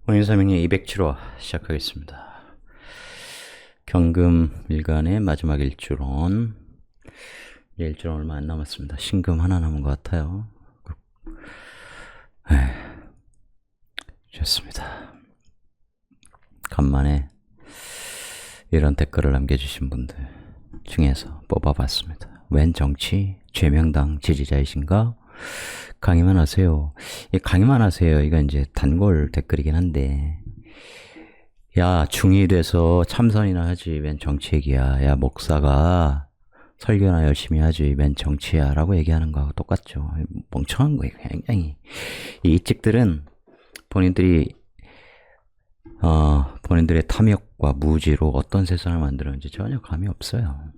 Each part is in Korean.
원인삼행의 207화 시작하겠습니다. 경금 일간의 마지막 일주론. 이제 일주론 얼마 안 남았습니다. 신금 하나 남은 것 같아요. 좋습니다. 간만에 이런 댓글을 남겨주신 분들 중에서 뽑아봤습니다. 웬 정치? 죄명당 지지자이신가? 강의만 하세요. 강의만 하세요. 이건 이제 단골 댓글이긴 한데, 야, 중이 돼서 참선이나 하지, 웬 정치 얘기야. 야, 목사가 설교나 열심히 하지, 웬 정치야. 라고 얘기하는 거하고 똑같죠. 멍청한 거예요, 굉장히. 이 이찍들은 본인들이, 본인들의 탐욕과 무지로 어떤 세상을 만들었는지 전혀 감이 없어요.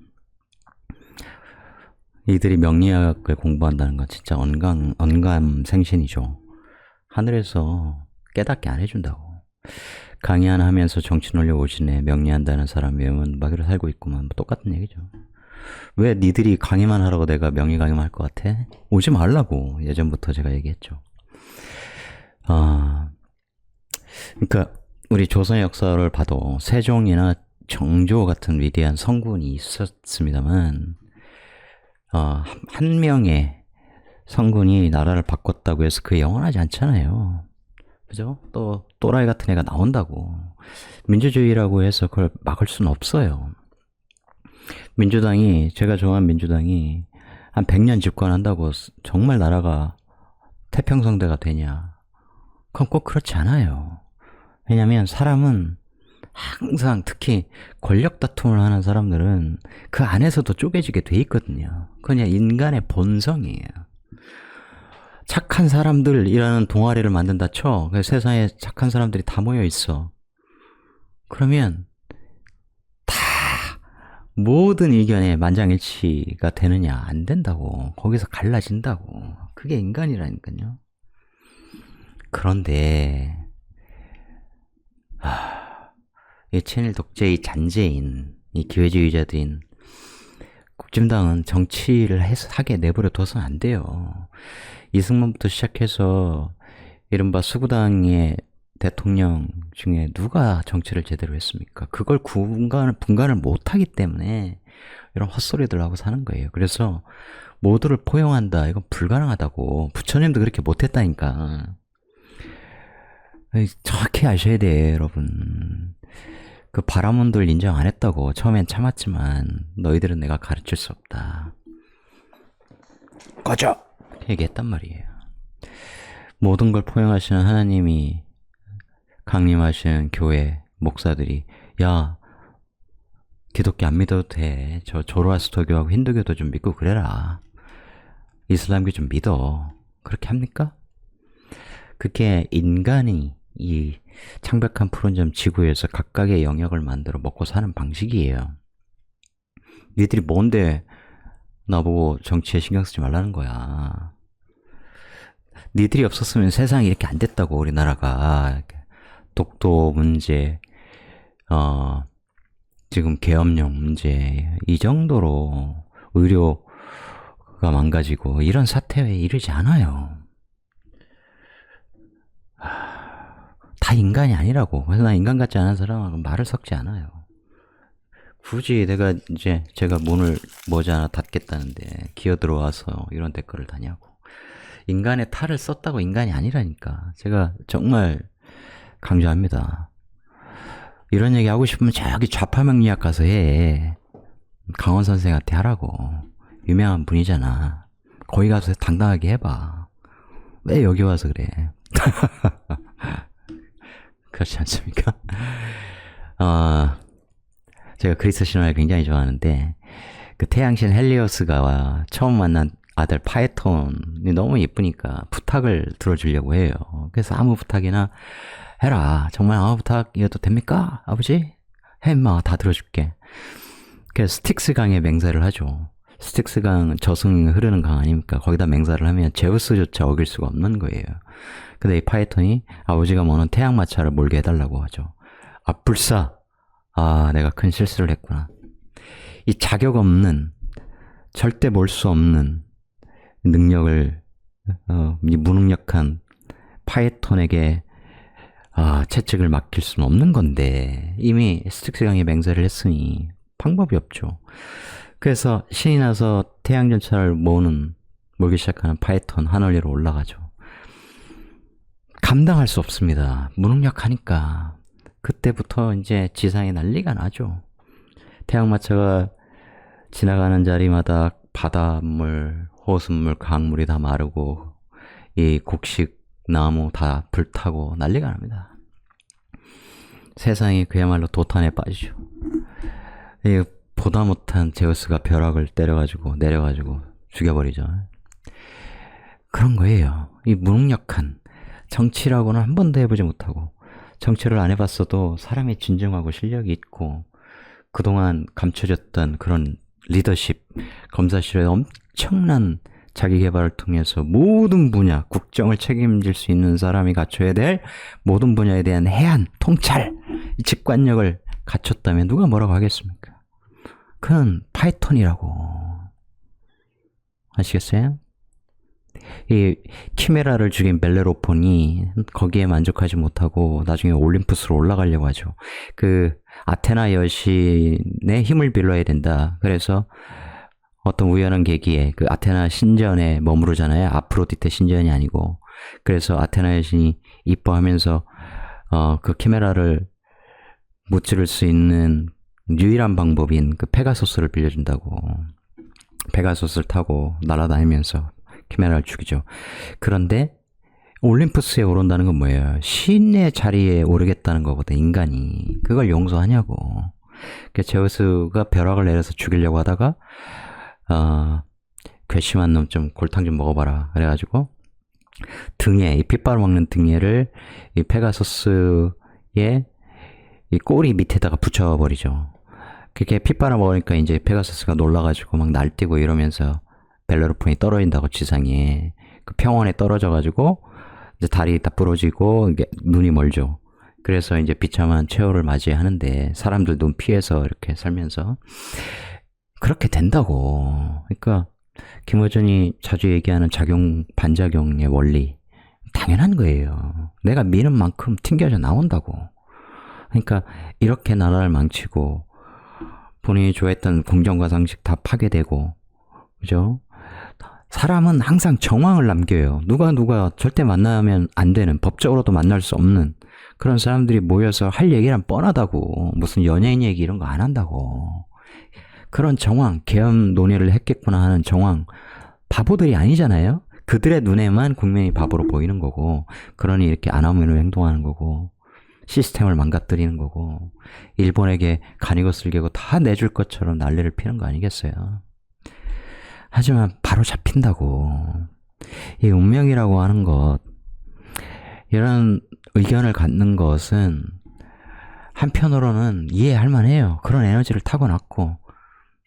이들이 명리학을 공부한다는 건 진짜 언감생신이죠. 하늘에서 깨닫게 안 해준다고. 강의 하나 하면서 정치 논리 오진에 명리한다는 사람 외우면 마귀로 살고 있구만. 똑같은 얘기죠. 왜 니들이 강의만 하라고 내가 명리 강의만 할 것 같아? 오지 말라고 예전부터 제가 얘기했죠. 그러니까 우리 조선의 역사를 봐도 세종이나 정조 같은 위대한 성군이 있었습니다만, 한 명의 성군이 나라를 바꿨다고 해서 그게 영원하지 않잖아요. 그죠? 또 또라이 같은 애가 나온다고. 민주주의라고 해서 그걸 막을 수는 없어요. 민주당이, 제가 좋아하는 민주당이 한 100년 집권한다고 정말 나라가 태평성대가 되냐? 그건 꼭 그렇지 않아요. 왜냐면 사람은 항상, 특히 권력 다툼을 하는 사람들은 그 안에서도 쪼개지게 돼 있거든요. 그냥 인간의 본성이에요. 착한 사람들이라는 동아리를 만든다 쳐. 세상에 착한 사람들이 다 모여 있어. 그러면 다 모든 의견에 만장일치가 되느냐? 안 된다고. 거기서 갈라진다고. 그게 인간이라니까요. 그런데 이 친일 독재의 잔재인 이 기회주의자들인 국진당은 정치를 하게 내버려 둬서는 안 돼요. 이승만부터 시작해서 이른바 수구당의 대통령 중에 누가 정치를 제대로 했습니까? 그걸 분간을 못하기 때문에 이런 헛소리들 하고 사는 거예요. 그래서 모두를 포용한다. 이건 불가능하다고. 부처님도 그렇게 못했다니까. 정확히 아셔야 돼, 여러분. 그 바라문들 인정 안 했다고. 처음엔 참았지만 너희들은 내가 가르칠 수 없다. 꺼져! 얘기했단 말이에요. 모든 걸 포용하시는 하나님이 강림하시는 교회 목사들이, 야, 기독교 안 믿어도 돼. 저 조로아스터교하고 힌두교도 좀 믿고 그래라. 이슬람교 좀 믿어. 그렇게 합니까? 그게 인간이 이 창백한 푸른 점 지구에서 각각의 영역을 만들어 먹고 사는 방식이에요. 니들이 뭔데 나보고 정치에 신경 쓰지 말라는 거야. 니들이 없었으면 세상이 이렇게 안 됐다고. 우리나라가 독도 문제, 지금 계엄령 문제, 이 정도로 의료가 망가지고 이런 사태에 이르지 않아요. 다 인간이 아니라고. 그래서 나 인간 같지 않은 사람하고 말을 섞지 않아요. 굳이 제가 문을 머지않아 닫겠다는데 기어 들어와서 이런 댓글을 다냐고. 인간의 탈을 썼다고 인간이 아니라니까. 제가 정말 강조합니다. 이런 얘기 하고 싶으면 저기 좌파명리학 가서 해. 강원 선생한테 하라고. 유명한 분이잖아. 거기 가서 당당하게 해봐. 왜 여기 와서 그래? 그렇지 않습니까? 제가 그리스 신화를 굉장히 좋아하는데, 그 태양신 헬리오스가 처음 만난 아들 파에톤이 너무 예쁘니까 부탁을 들어주려고 해요. 그래서 아무 부탁이나 해라. 정말 아무 부탁이어도 됩니까? 아버지? 해, 임마. 다 들어줄게. 그래서 스틱스 강에 맹세를 하죠. 스틱스 강은 저승이 흐르는 강 아닙니까? 거기다 맹세를 하면 제우스조차 어길 수가 없는 거예요. 근데 이 파이톤이 아버지가 모는 태양마차를 몰게 해달라고 하죠. 불사. 내가 큰 실수를 했구나. 이 자격 없는, 절대 몰 수 없는 능력을, 이 무능력한 파이톤에게 채찍을 맡길 수는 없는 건데 이미 스틱스 강에 맹세를 했으니 방법이 없죠. 그래서 신이 나서 태양전차를 몰기 시작하는 파이톤 하늘위로 올라가죠. 감당할 수 없습니다. 무능력하니까. 그때부터 이제 지상에 난리가 나죠. 태양마차가 지나가는 자리마다 바닷물, 호수물, 강물이 다 마르고 이 곡식 나무 다 불타고 난리가 납니다. 세상이 그야말로 도탄에 빠지죠. 보다 못한 제우스가 벼락을 때려가지고 내려가지고 죽여버리죠. 그런 거예요. 이 무능력한 정치라고는 한 번도 해보지 못하고 정치를 안 해봤어도 사람이 진정하고 실력이 있고 그동안 감춰졌던 그런 리더십, 검사실의 엄청난 자기개발을 통해서 모든 분야, 국정을 책임질 수 있는 사람이 갖춰야 될 모든 분야에 대한 해안, 통찰, 직관력을 갖췄다면 누가 뭐라고 하겠습니까? 그는 파이톤이라고. 아시겠어요? 이 키메라를 죽인 벨레로폰이 거기에 만족하지 못하고 나중에 올림푸스로 올라가려고 하죠. 그 아테나 여신의 힘을 빌려야 된다. 그래서 어떤 우연한 계기에 그 아테나 신전에 머무르잖아요. 아프로디테 신전이 아니고. 그래서 아테나 여신이 이뻐하면서 그 키메라를 무찌를 수 있는 유일한 방법인 그 페가소스를 빌려준다고. 페가소스를 타고 날아다니면서 키메라를 죽이죠. 그런데 올림푸스에 오른다는 건 뭐예요? 신의 자리에 오르겠다는 것보다 인간이 그걸 용서하냐고. 그러니까 제우스가 벼락을 내려서 죽이려고 하다가 괘씸한 놈 좀 골탕 좀 먹어봐라 그래가지고 등에 이 핏바람 먹는 등에를 이 페가소스의 이 꼬리 밑에다가 붙여버리죠. 그렇게 핏바람 먹으니까 이제 페가소스가 놀라가지고 막 날뛰고 이러면서 벨레로폰이 떨어진다고 지상에 그 평원에 떨어져가지고 이제 다리 다 부러지고 이게 눈이 멀죠. 그래서 이제 비참한 최후를 맞이하는데 사람들 눈 피해서 이렇게 살면서 그렇게 된다고. 그러니까 김어준이 자주 얘기하는 반작용의 원리 당연한 거예요. 내가 미는 만큼 튕겨져 나온다고. 그러니까 이렇게 나라를 망치고 본인이 좋아했던 공정과 상식 다 파괴되고, 그죠? 사람은 항상 정황을 남겨요. 누가 절대 만나면 안 되는, 법적으로도 만날 수 없는 그런 사람들이 모여서 할 얘기란 뻔하다고. 무슨 연예인 얘기 이런 거 안 한다고. 그런 정황, 계엄 논의를 했겠구나 하는 정황, 바보들이 아니잖아요. 그들의 눈에만 국민이 바보로 보이는 거고, 그러니 이렇게 아나무인으로 행동하는 거고, 시스템을 망가뜨리는 거고, 일본에게 간이고 쓸개고 다 내줄 것처럼 난리를 피는 거 아니겠어요? 하지만 바로 잡힌다고. 이 운명이라고 하는 것, 이런 의견을 갖는 것은 한편으로는 이해할 만해요. 그런 에너지를 타고났고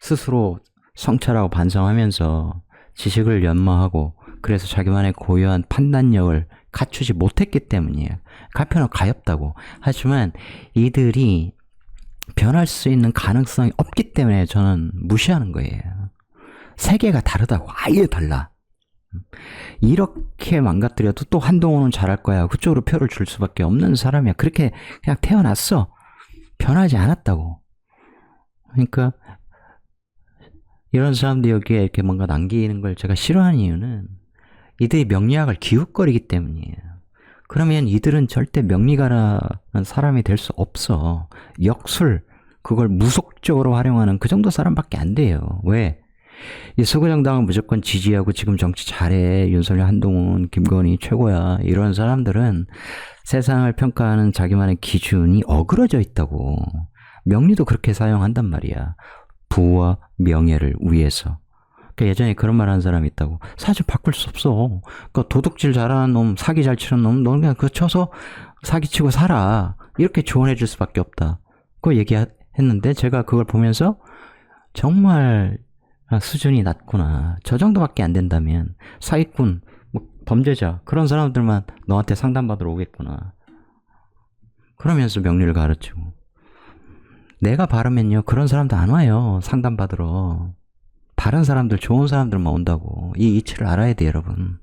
스스로 성찰하고 반성하면서 지식을 연마하고 그래서 자기만의 고유한 판단력을 갖추지 못했기 때문이에요. 한편으로 가엾다고. 하지만 이들이 변할 수 있는 가능성이 없기 때문에 저는 무시하는 거예요. 세계가 다르다고. 아예 달라. 이렇게 망가뜨려도 또 한동훈은 잘할 거야. 그쪽으로 표를 줄 수밖에 없는 사람이야. 그렇게 그냥 태어났어. 변하지 않았다고. 그러니까 이런 사람들이 여기에 이렇게 뭔가 남기는 걸 제가 싫어하는 이유는 이들이 명리학을 기웃거리기 때문이에요. 그러면 이들은 절대 명리가라는 사람이 될 수 없어. 역술, 그걸 무속적으로 활용하는 그 정도 사람밖에 안 돼요. 왜? 이 서구정당은 무조건 지지하고 지금 정치 잘해. 윤석열, 한동훈, 김건희 최고야. 이런 사람들은 세상을 평가하는 자기만의 기준이 어그러져 있다고. 명리도 그렇게 사용한단 말이야. 부와 명예를 위해서. 그러니까 예전에 그런 말 하는 사람이 있다고. 사실 바꿀 수 없어. 그러니까 도둑질 잘하는 놈, 사기 잘 치는 놈, 너는 그냥 그거 쳐서 사기치고 살아. 이렇게 조언해 줄 수밖에 없다. 그거 얘기했는데 제가 그걸 보면서 정말 수준이 낮구나. 저 정도밖에 안 된다면 사기꾼, 뭐 범죄자 그런 사람들만 너한테 상담받으러 오겠구나. 그러면서 명리를 가르치고. 내가 바르면요 그런 사람도 안 와요. 상담받으러. 바른 사람들, 좋은 사람들만 온다고. 이 이치를 알아야 돼요, 여러분.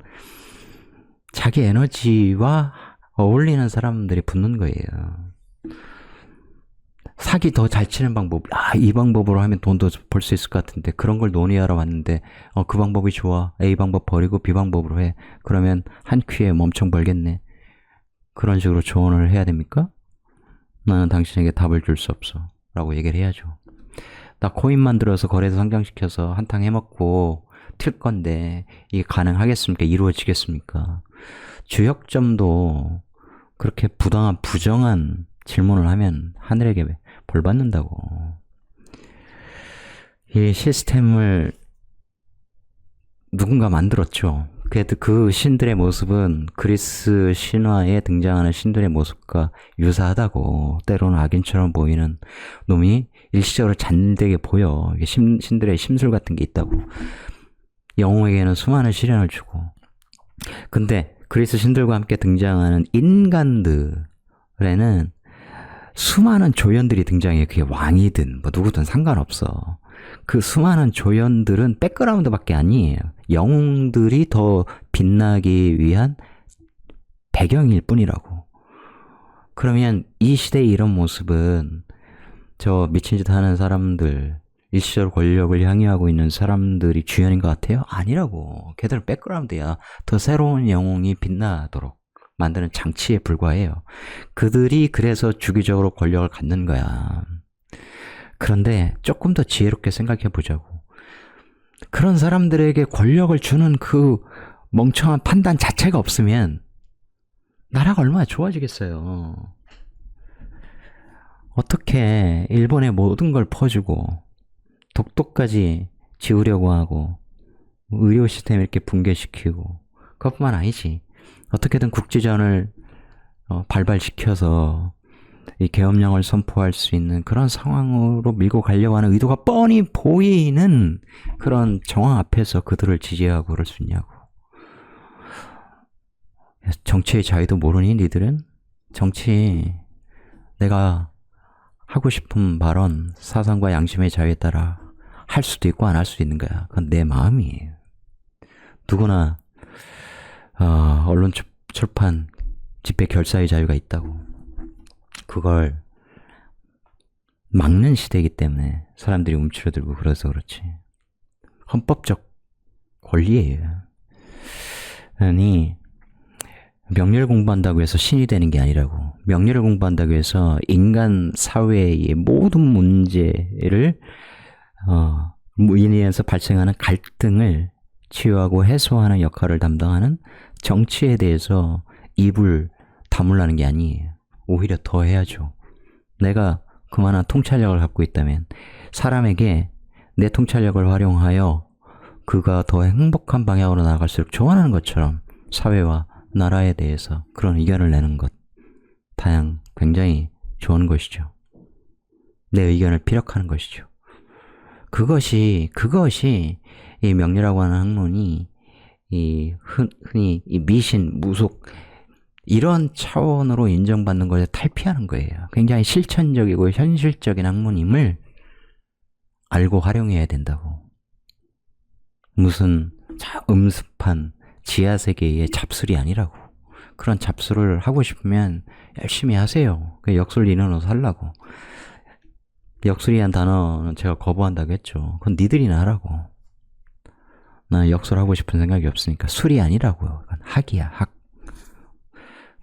자기 에너지와 어울리는 사람들이 붙는 거예요. 사기 더 잘 치는 방법, 이 방법으로 하면 돈도 벌 수 있을 것 같은데, 그런 걸 논의하러 왔는데, 그 방법이 좋아. A 방법 버리고 B 방법으로 해. 그러면 한 큐에 엄청 벌겠네. 그런 식으로 조언을 해야 됩니까? 나는 당신에게 답을 줄 수 없어. 라고 얘기를 해야죠. 나 코인 만들어서 거래소 상장시켜서 한탕 해먹고 튈 건데, 이게 가능하겠습니까? 이루어지겠습니까? 주역점도 그렇게 부정한 질문을 하면 하늘에게 벌 받는다고. 이 시스템을 누군가 만들었죠. 그 신들의 모습은 그리스 신화에 등장하는 신들의 모습과 유사하다고. 때로는 악인처럼 보이는 놈이 일시적으로 잔되게 보여. 신들의 심술 같은 게 있다고. 영웅에게는 수많은 시련을 주고. 근데 그리스 신들과 함께 등장하는 인간들에는 수많은 조연들이 등장해요. 그게 왕이든 뭐 누구든 상관없어. 그 수많은 조연들은 백그라운드밖에 아니에요. 영웅들이 더 빛나기 위한 배경일 뿐이라고. 그러면 이 시대의 이런 모습은 저 미친 짓 하는 사람들, 일시적으로 권력을 향유하고 있는 사람들이 주연인 것 같아요? 아니라고. 걔들은 백그라운드야. 더 새로운 영웅이 빛나도록 만드는 장치에 불과해요. 그들이 그래서 주기적으로 권력을 갖는 거야. 그런데 조금 더 지혜롭게 생각해 보자고. 그런 사람들에게 권력을 주는 그 멍청한 판단 자체가 없으면 나라가 얼마나 좋아지겠어요. 어떻게 일본의 모든 걸 퍼주고 독도까지 지우려고 하고 의료 시스템 이렇게 붕괴시키고, 그것뿐만 아니지. 어떻게든 국지전을 발발시켜서 이 계엄령을 선포할 수 있는 그런 상황으로 밀고 가려고 하는 의도가 뻔히 보이는 그런 정황 앞에서 그들을 지지하고 그럴 수 있냐고. 정치의 자유도 모르니 니들은? 정치, 내가 하고 싶은 발언, 사상과 양심의 자유에 따라 할 수도 있고 안 할 수도 있는 거야. 그건 내 마음이에요. 누구나 언론 출판, 집회 결사의 자유가 있다고. 그걸 막는 시대이기 때문에 사람들이 움츠러들고 그래서 그렇지. 헌법적 권리예요. 아니, 명리를 공부한다고 해서 신이 되는 게 아니라고. 명리를 공부한다고 해서 인간 사회의 모든 문제를 인해서 발생하는 갈등을 치유하고 해소하는 역할을 담당하는 정치에 대해서 입을 다물라는 게 아니에요. 오히려 더 해야죠. 내가 그만한 통찰력을 갖고 있다면 사람에게 내 통찰력을 활용하여 그가 더 행복한 방향으로 나아갈수록 좋아하는 것처럼 사회와 나라에 대해서 그런 의견을 내는 것, 다양 굉장히 좋은 것이죠. 내 의견을 피력하는 것이죠. 그것이 이 명리라고 하는 학문이 흔히 이 미신, 무속 이런 차원으로 인정받는 것에 탈피하는 거예요. 굉장히 실천적이고 현실적인 학문임을 알고 활용해야 된다고. 무슨 음습한 지하세계의 잡술이 아니라고. 그런 잡술을 하고 싶으면 열심히 하세요. 역술리는 옷 하려고. 역술이란 단어는 제가 거부한다고 했죠. 그건 니들이나 하라고. 나는 역술하고 싶은 생각이 없으니까. 술이 아니라고요. 그건 학이야, 학.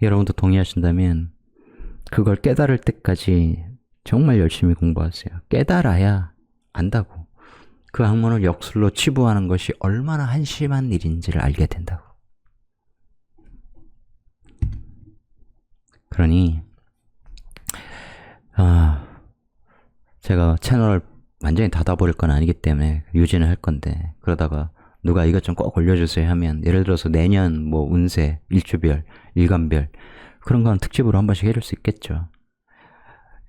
여러분도 동의하신다면 그걸 깨달을 때까지 정말 열심히 공부하세요. 깨달아야 안다고. 그 학문을 역술로 치부하는 것이 얼마나 한심한 일인지를 알게 된다고. 그러니 제가 채널을 완전히 닫아버릴 건 아니기 때문에 유지는 할 건데, 그러다가 누가 이것 좀 꼭 올려주세요 하면, 예를 들어서 내년 뭐 운세, 일주별, 일간별 그런 건 특집으로 한 번씩 해줄 수 있겠죠.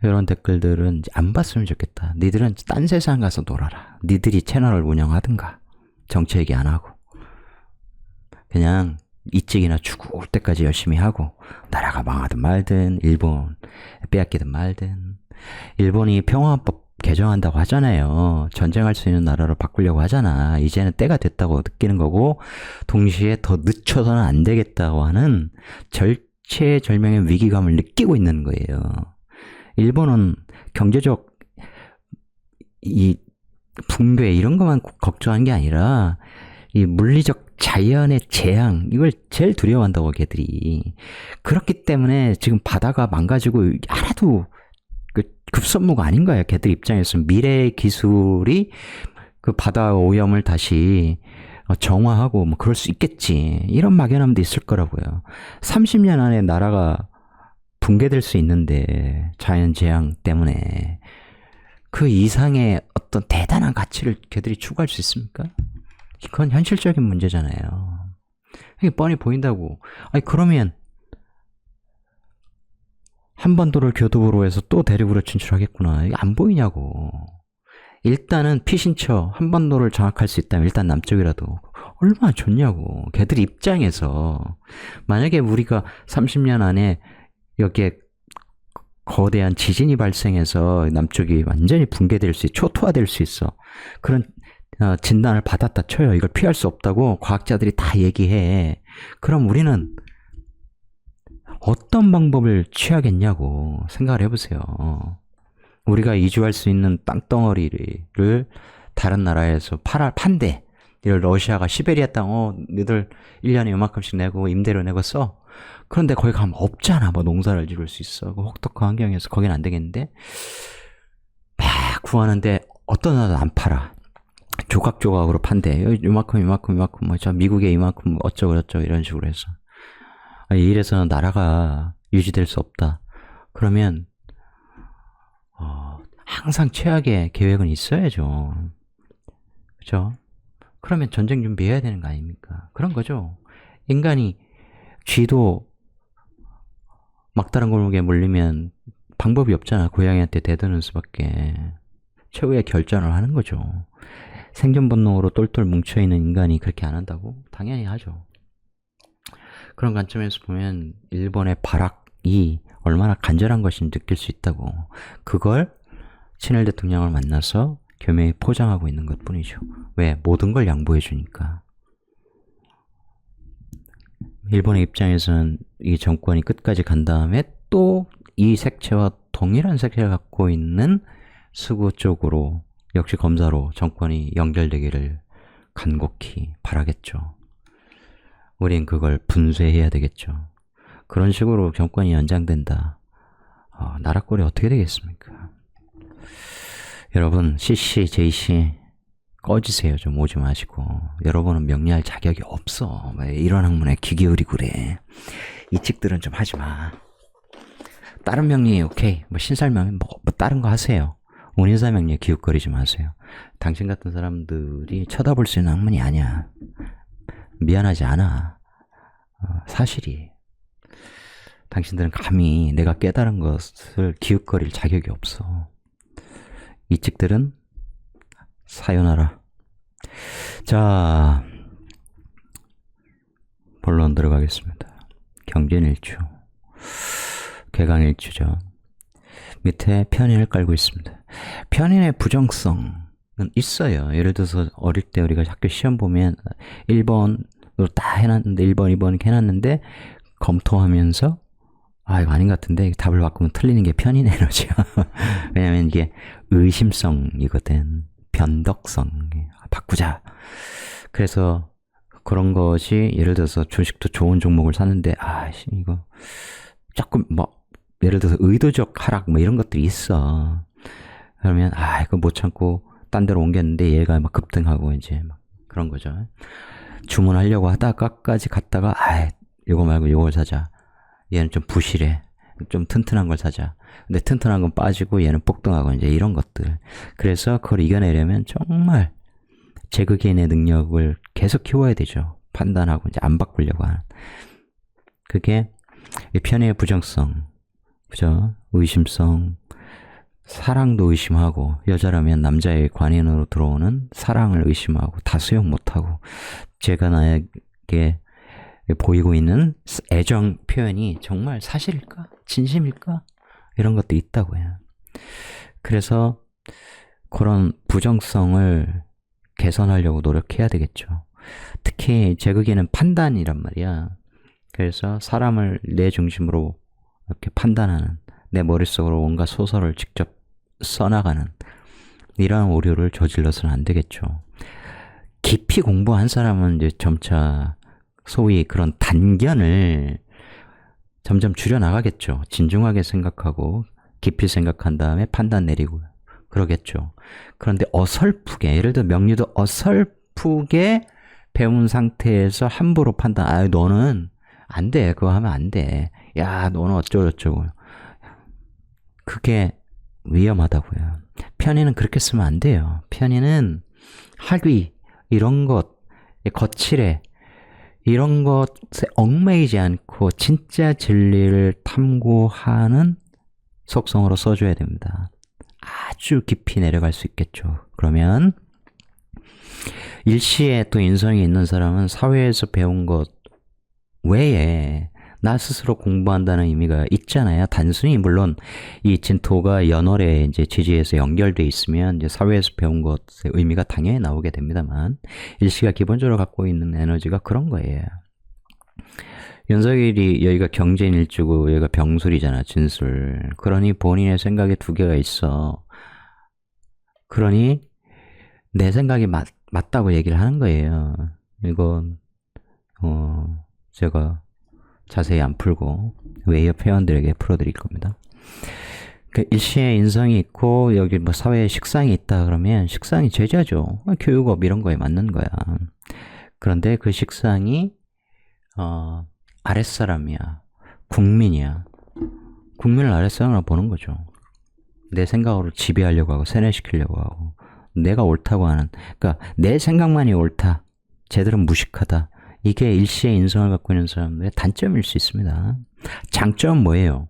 이런 댓글들은 안 봤으면 좋겠다. 니들은 딴 세상 가서 놀아라. 니들이 채널을 운영하든가. 정치 얘기 안 하고 그냥 이찍이나 죽을 때까지 열심히 하고, 나라가 망하든 말든 일본 빼앗기든 말든. 일본이 평화헌법 개정한다고 하잖아요. 전쟁할 수 있는 나라로 바꾸려고 하잖아. 이제는 때가 됐다고 느끼는 거고, 동시에 더 늦춰서는 안 되겠다고 하는 최절명의 위기감을 느끼고 있는 거예요. 일본은 경제적 이 붕괴 이런 것만 걱정한 게 아니라 이 물리적 자연의 재앙 이걸 제일 두려워한다고 걔들이. 그렇기 때문에 지금 바다가 망가지고 하나도 급선무가 아닌 거예요. 걔들 입장에서는 미래의 기술이 그 바다 오염을 다시 정화하고 뭐 그럴 수 있겠지. 이런 막연함도 있을 거라고요. 30년 안에 나라가 붕괴될 수 있는데 자연재앙 때문에 그 이상의 어떤 대단한 가치를 걔들이 추구할 수 있습니까? 그건 현실적인 문제잖아요. 이게 뻔히 보인다고. 아니 그러면 한반도를 교두보로 해서 또 대륙으로 진출하겠구나. 이게 안 보이냐고. 일단은 피신처 한반도를 장악할 수 있다면 일단 남쪽이라도 얼마나 좋냐고. 걔들 입장에서 만약에 우리가 30년 안에 여기에 거대한 지진이 발생해서 남쪽이 완전히 붕괴될 수 있어, 초토화될 수 있어. 그런 진단을 받았다 쳐요. 이걸 피할 수 없다고 과학자들이 다 얘기해. 그럼 우리는 어떤 방법을 취하겠냐고 생각을 해보세요. 우리가 이주할 수 있는 땅덩어리를 다른 나라에서 판대. 이를 러시아가 시베리아 땅, 너희들 1년에 요만큼씩 내고 임대료 내고 써. 그런데 거기 가면 없잖아. 뭐 농사를 지을 수 있어. 그 혹독한 환경에서 거긴 안 되겠는데. 막 구하는데 어떤 나라도 안 팔아. 조각조각으로 판대. 요만큼, 뭐, 저 미국에 이만큼 어쩌고저쩌고 이런 식으로 해서. 이래서는 나라가 유지될 수 없다. 그러면, 항상 최악의 계획은 있어야죠. 그죠? 그러면 전쟁 준비해야 되는 거 아닙니까? 그런 거죠. 인간이 쥐도 막다른 골목에 물리면 방법이 없잖아. 고양이한테 대드는 수밖에. 최후의 결전을 하는 거죠. 생존 본능으로 똘똘 뭉쳐있는 인간이 그렇게 안 한다고? 당연히 하죠. 그런 관점에서 보면 일본의 발악이 얼마나 간절한 것인지 느낄 수 있다고. 그걸 친일 대통령을 만나서 교묘히 포장하고 있는 것 뿐이죠. 왜? 모든 걸 양보해 주니까. 일본의 입장에서는 이 정권이 끝까지 간 다음에 또 이 색채와 동일한 색채를 갖고 있는 수구 쪽으로 역시 검사로 정권이 연결되기를 간곡히 바라겠죠. 우린 그걸 분쇄해야 되겠죠. 그런 식으로 정권이 연장된다. 나라 꼴이 어떻게 되겠습니까? 여러분, CC, JC 꺼지세요. 좀 오지 마시고. 여러분은 명리할 자격이 없어. 왜 이런 학문에 귀 기울이고 그래. 이 측들은 좀 하지 마. 다른 명리 오케이. 뭐 신설명 뭐 다른 거 하세요. 운인사 명리에 기웃거리지 마세요. 당신 같은 사람들이 쳐다볼 수 있는 학문이 아니야. 미안하지 않아. 사실이. 당신들은 감히 내가 깨달은 것을 기웃거릴 자격이 없어. 이 측들은 사요나라. 자, 본론 들어가겠습니다. 경전일주. 개강일주죠. 밑에 편인을 깔고 있습니다. 편인의 부정성은 있어요. 예를 들어서 어릴 때 우리가 학교 시험 보면 1번으로 다 해놨는데 1번, 2번 이렇게 해놨는데 검토하면서 이거 아닌 것 같은데 답을 바꾸면 틀리는 게 편인 에너지야. 왜냐면 이게 의심성이거든. 변덕성. 바꾸자. 그래서 그런 것이 예를 들어서 주식도 좋은 종목을 샀는데 이거 조금 예를 들어서 의도적 하락 이런 것들이 있어. 그러면 이거 못 참고 딴 데로 옮겼는데 얘가 막 급등하고 이제 막 그런 거죠. 주문하려고 하다가까지 갔다가 이거 말고 이걸 사자. 얘는 좀 부실해. 좀 튼튼한 걸 사자. 근데 튼튼한 건 빠지고 얘는 폭등하고 이제 이런 것들. 그래서 그걸 이겨내려면 정말 제극인의 능력을 계속 키워야 되죠. 판단하고 이제 안 바꾸려고 하는. 그게 편의의 부정성, 그죠? 의심성, 사랑도 의심하고, 여자라면 남자의 관인으로 들어오는 사랑을 의심하고, 다 수용 못하고, 제가 나에게 보이고 있는 애정 표현이 정말 사실일까? 진심일까? 이런 것도 있다고요. 그래서 그런 부정성을 개선하려고 노력해야 되겠죠. 특히 제극에는 판단이란 말이야. 그래서 사람을 내 중심으로 이렇게 판단하는, 내 머릿속으로 뭔가 소설을 직접 써나가는 이러한 오류를 저질러서는 안 되겠죠. 깊이 공부한 사람은 이제 점차 소위 그런 단견을 점점 줄여나가겠죠. 진중하게 생각하고 깊이 생각한 다음에 판단 내리고 그러겠죠. 그런데 어설프게, 예를 들어 명리도 어설프게 배운 상태에서 함부로 판단, 너는 안 돼. 그거 하면 안 돼. 야, 너는 어쩌고저쩌고. 그게 위험하다고요. 편의는 그렇게 쓰면 안 돼요. 편의는 학위, 이런 것, 거칠해, 이런 것에 얽매이지 않고 진짜 진리를 탐구하는 속성으로 써줘야 됩니다. 아주 깊이 내려갈 수 있겠죠. 그러면 일시에 또 인성이 있는 사람은 사회에서 배운 것 외에 나 스스로 공부한다는 의미가 있잖아요. 단순히 물론 이 진토가 연월에 이제 지지에서 연결돼 있으면 이제 사회에서 배운 것의 의미가 당연히 나오게 됩니다만, 일시가 기본적으로 갖고 있는 에너지가 그런 거예요. 윤석열이 여기가 경제일주고 여기가 병술이잖아, 진술. 그러니 본인의 생각에 두 개가 있어. 그러니 내 생각이 맞다고 얘기를 하는 거예요. 이건 제가 자세히 안 풀고 웨이업 회원들에게 풀어드릴 겁니다. 일시에 인성이 있고 여기 뭐 사회에 식상이 있다 그러면 식상이 제자죠. 교육업 이런 거에 맞는 거야. 그런데 그 식상이 아랫사람이야. 국민이야. 국민을 아랫사람으로 보는 거죠. 내 생각으로 지배하려고 하고 세뇌시키려고 하고 내가 옳다고 하는, 그러니까 내 생각만이 옳다, 쟤들은 무식하다, 이게 일시의 인성을 갖고 있는 사람들의 단점일 수 있습니다. 장점은 뭐예요?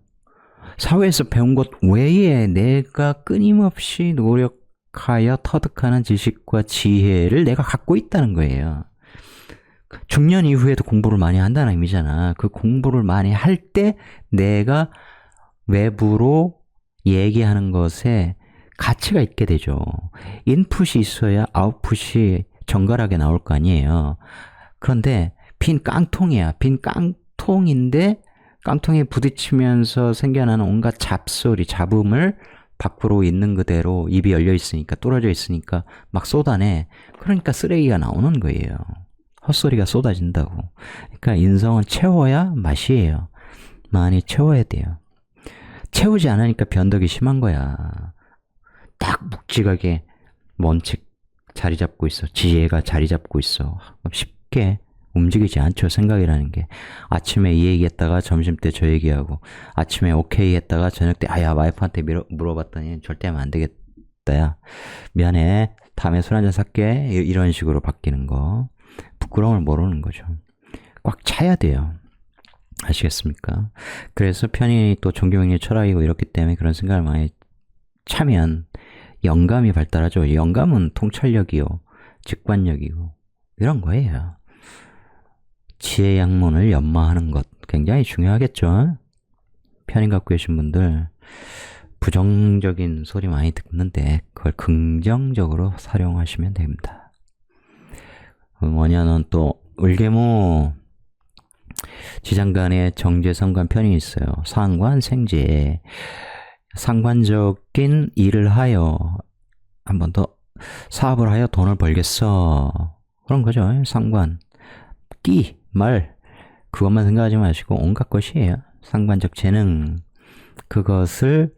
사회에서 배운 것 외에 내가 끊임없이 노력하여 터득하는 지식과 지혜를 내가 갖고 있다는 거예요. 중년 이후에도 공부를 많이 한다는 의미잖아. 그 공부를 많이 할 때 내가 외부로 얘기하는 것에 가치가 있게 되죠. 인풋이 있어야 아웃풋이 정갈하게 나올 거 아니에요. 그런데 빈 깡통이야. 빈 깡통인데 깡통에 부딪히면서 생겨나는 온갖 잡소리, 잡음을 밖으로 있는 그대로 입이 열려 있으니까, 뚫어져 있으니까 막 쏟아내. 그러니까 쓰레기가 나오는 거예요. 헛소리가 쏟아진다고. 그러니까 인성은 채워야 맛이에요. 많이 채워야 돼요. 채우지 않으니까 변덕이 심한 거야. 딱 묵직하게 원칙 자리 잡고 있어. 지혜가 자리 잡고 있어. 쉽게 움직이지 않죠. 생각이라는 게. 아침에 이 얘기했다가 점심때 저 얘기하고, 아침에 오케이 했다가 저녁 때 아야 와이프한테 물어봤더니 절대 하면 안 되겠다. 야 미안해, 다음에 술 한잔 살게, 이런 식으로 바뀌는 거. 부끄러움을 모르는 거죠. 꽉 차야 돼요. 아시겠습니까? 그래서 편히 또 종교명리 철학이고 이렇기 때문에 그런 생각을 많이 차면 영감이 발달하죠. 영감은 통찰력이요, 직관력이고 이런 거예요. 지혜 양문을 연마하는 것 굉장히 중요하겠죠. 편인 갖고 계신 분들 부정적인 소리 많이 듣는데 그걸 긍정적으로 활용하시면 됩니다. 뭐냐는 또 을개모 지장간에 정제성관 편이 있어요. 상관, 생제. 상관적인 일을 하여, 한 번 더 사업을 하여 돈을 벌겠어, 그런 거죠. 상관. 끼, 말, 그것만 생각하지 마시고 온갖 것이에요. 상관적 재능. 그것을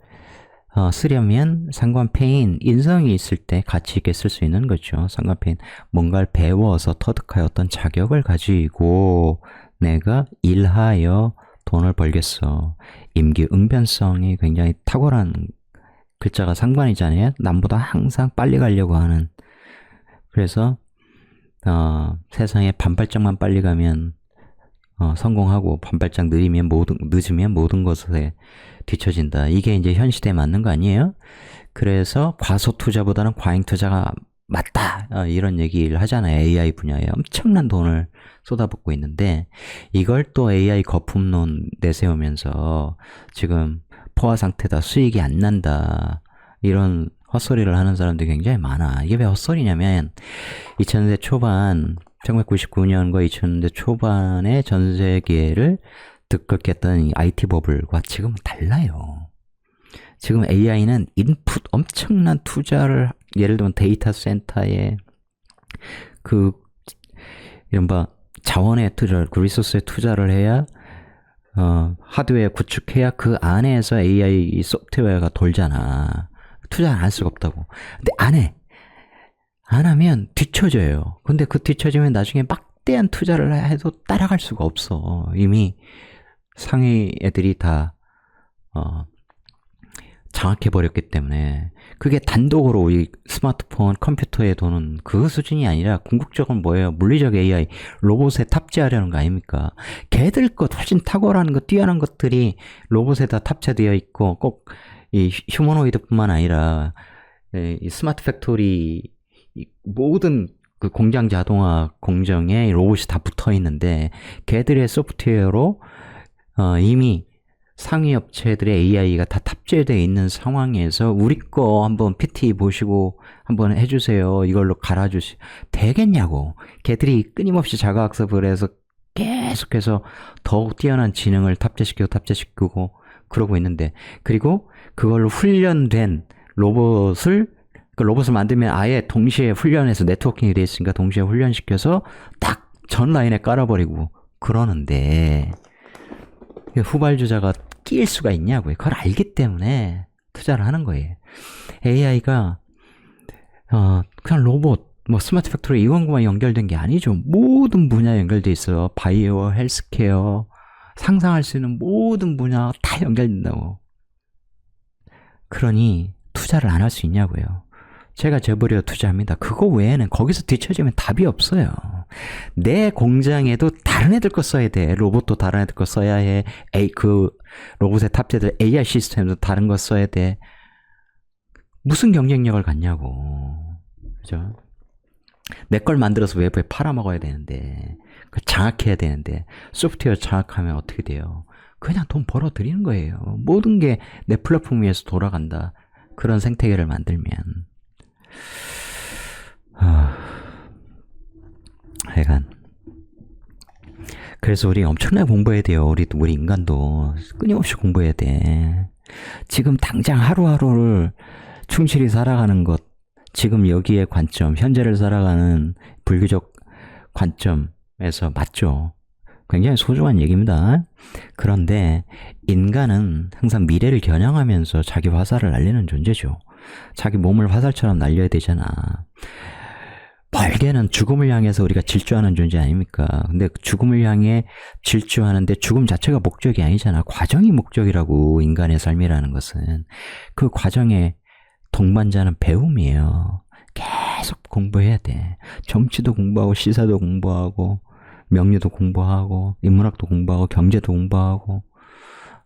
쓰려면 상관패인, 인성이 있을 때 가치 있게 쓸 수 있는 거죠. 상관패인, 뭔가를 배워서 터득하여 어떤 자격을 가지고 내가 일하여 돈을 벌겠어. 임기응변성이 굉장히 탁월한 글자가 상관이잖아요. 남보다 항상 빨리 가려고 하는. 그래서 세상에 반발짝만 빨리 가면 성공하고, 반발짝 늦으면 모든 것에 뒤처진다. 이게 이제 현 시대에 맞는 거 아니에요? 그래서 과소 투자보다는 과잉 투자가 맞다, 이런 얘기를 하잖아요. AI 분야에 엄청난 돈을 쏟아붓고 있는데, 이걸 또 AI 거품론 내세우면서 지금 포화 상태다, 수익이 안 난다, 이런 헛소리를 하는 사람들이 굉장히 많아. 이게 왜 헛소리냐면 2000년대 초반 1999년과 2000년대 초반에 전 세계를 등극했던 이 IT 버블과 지금은 달라요. 지금 AI는 인풋 엄청난 투자를, 예를 들면 데이터 센터에 그 이른바 자원의 투자, 그 리소스에 투자를 해야 하드웨어 구축해야 그 안에서 AI 소프트웨어가 돌잖아. 투자 안 할 수가 없다고. 근데 안 해. 안 하면 뒤처져요. 근데 그 뒤처지면 나중에 막대한 투자를 해도 따라갈 수가 없어. 이미 상위 애들이 다 장악해버렸기 때문에. 그게 단독으로 이 스마트폰, 컴퓨터에 도는 그 수준이 아니라 궁극적으로 뭐예요? 물리적 AI, 로봇에 탑재하려는 거 아닙니까? 걔들 것 훨씬 탁월한 것, 뛰어난 것들이 로봇에 다 탑재되어 있고, 꼭 이 휴머노이드뿐만 아니라 이 스마트 팩토리 모든 그 공장 자동화 공정에 로봇이 다 붙어 있는데, 걔들의 소프트웨어로 이미 상위 업체들의 AI가 다 탑재되어 있는 상황에서 우리 거 한번 PT 보시고 한번 해주세요. 이걸로 갈아주시. 되겠냐고. 걔들이 끊임없이 자가학습을 해서 계속해서 더욱 뛰어난 지능을 탑재시키고 그러고 있는데, 그리고 그걸로 훈련된 로봇을 만들면 아예 동시에 훈련해서 네트워킹이 돼 있으니까 동시에 훈련시켜서 딱 전 라인에 깔아버리고 그러는데, 후발주자가 끼일 수가 있냐고요. 그걸 알기 때문에 투자를 하는 거예요. AI가 그냥 로봇, 뭐 스마트 팩토리 이것만 연결된 게 아니죠. 모든 분야에 연결돼 있어요. 바이오, 헬스케어, 상상할 수 있는 모든 분야 다 연결된다고. 그러니 투자를 안 할 수 있냐고요. 제가 재벌이어 투자합니다. 그거 외에는 거기서 뒤처지면 답이 없어요. 내 공장에도 다른 애들 거 써야 돼. 로봇도 다른 애들 거 써야 해. 그 로봇에 탑재될 AI 시스템도 다른 거 써야 돼. 무슨 경쟁력을 갖냐고. 그죠? 내 걸 만들어서 외부에 팔아먹어야 되는데, 그걸 장악해야 되는데, 소프트웨어 장악하면 어떻게 돼요? 그냥 돈 벌어들이는 거예요. 모든 게 내 플랫폼 위에서 돌아간다. 그런 생태계를 만들면. 하여간. 그래서 우리 엄청나게 공부해야 돼요. 우리 인간도 끊임없이 공부해야 돼. 지금 당장 하루하루를 충실히 살아가는 것, 지금 여기의 관점, 현재를 살아가는 불교적 관점에서 맞죠. 굉장히 소중한 얘기입니다. 그런데 인간은 항상 미래를 겨냥하면서 자기 화살을 날리는 존재죠. 자기 몸을 화살처럼 날려야 되잖아. 벌게는 죽음을 향해서 우리가 질주하는 존재 아닙니까? 근데 죽음을 향해 질주하는데 죽음 자체가 목적이 아니잖아. 과정이 목적이라고, 인간의 삶이라는 것은. 그 과정의 동반자는 배움이에요. 계속 공부해야 돼. 정치도 공부하고, 시사도 공부하고, 명리도 공부하고, 인문학도 공부하고, 경제도 공부하고.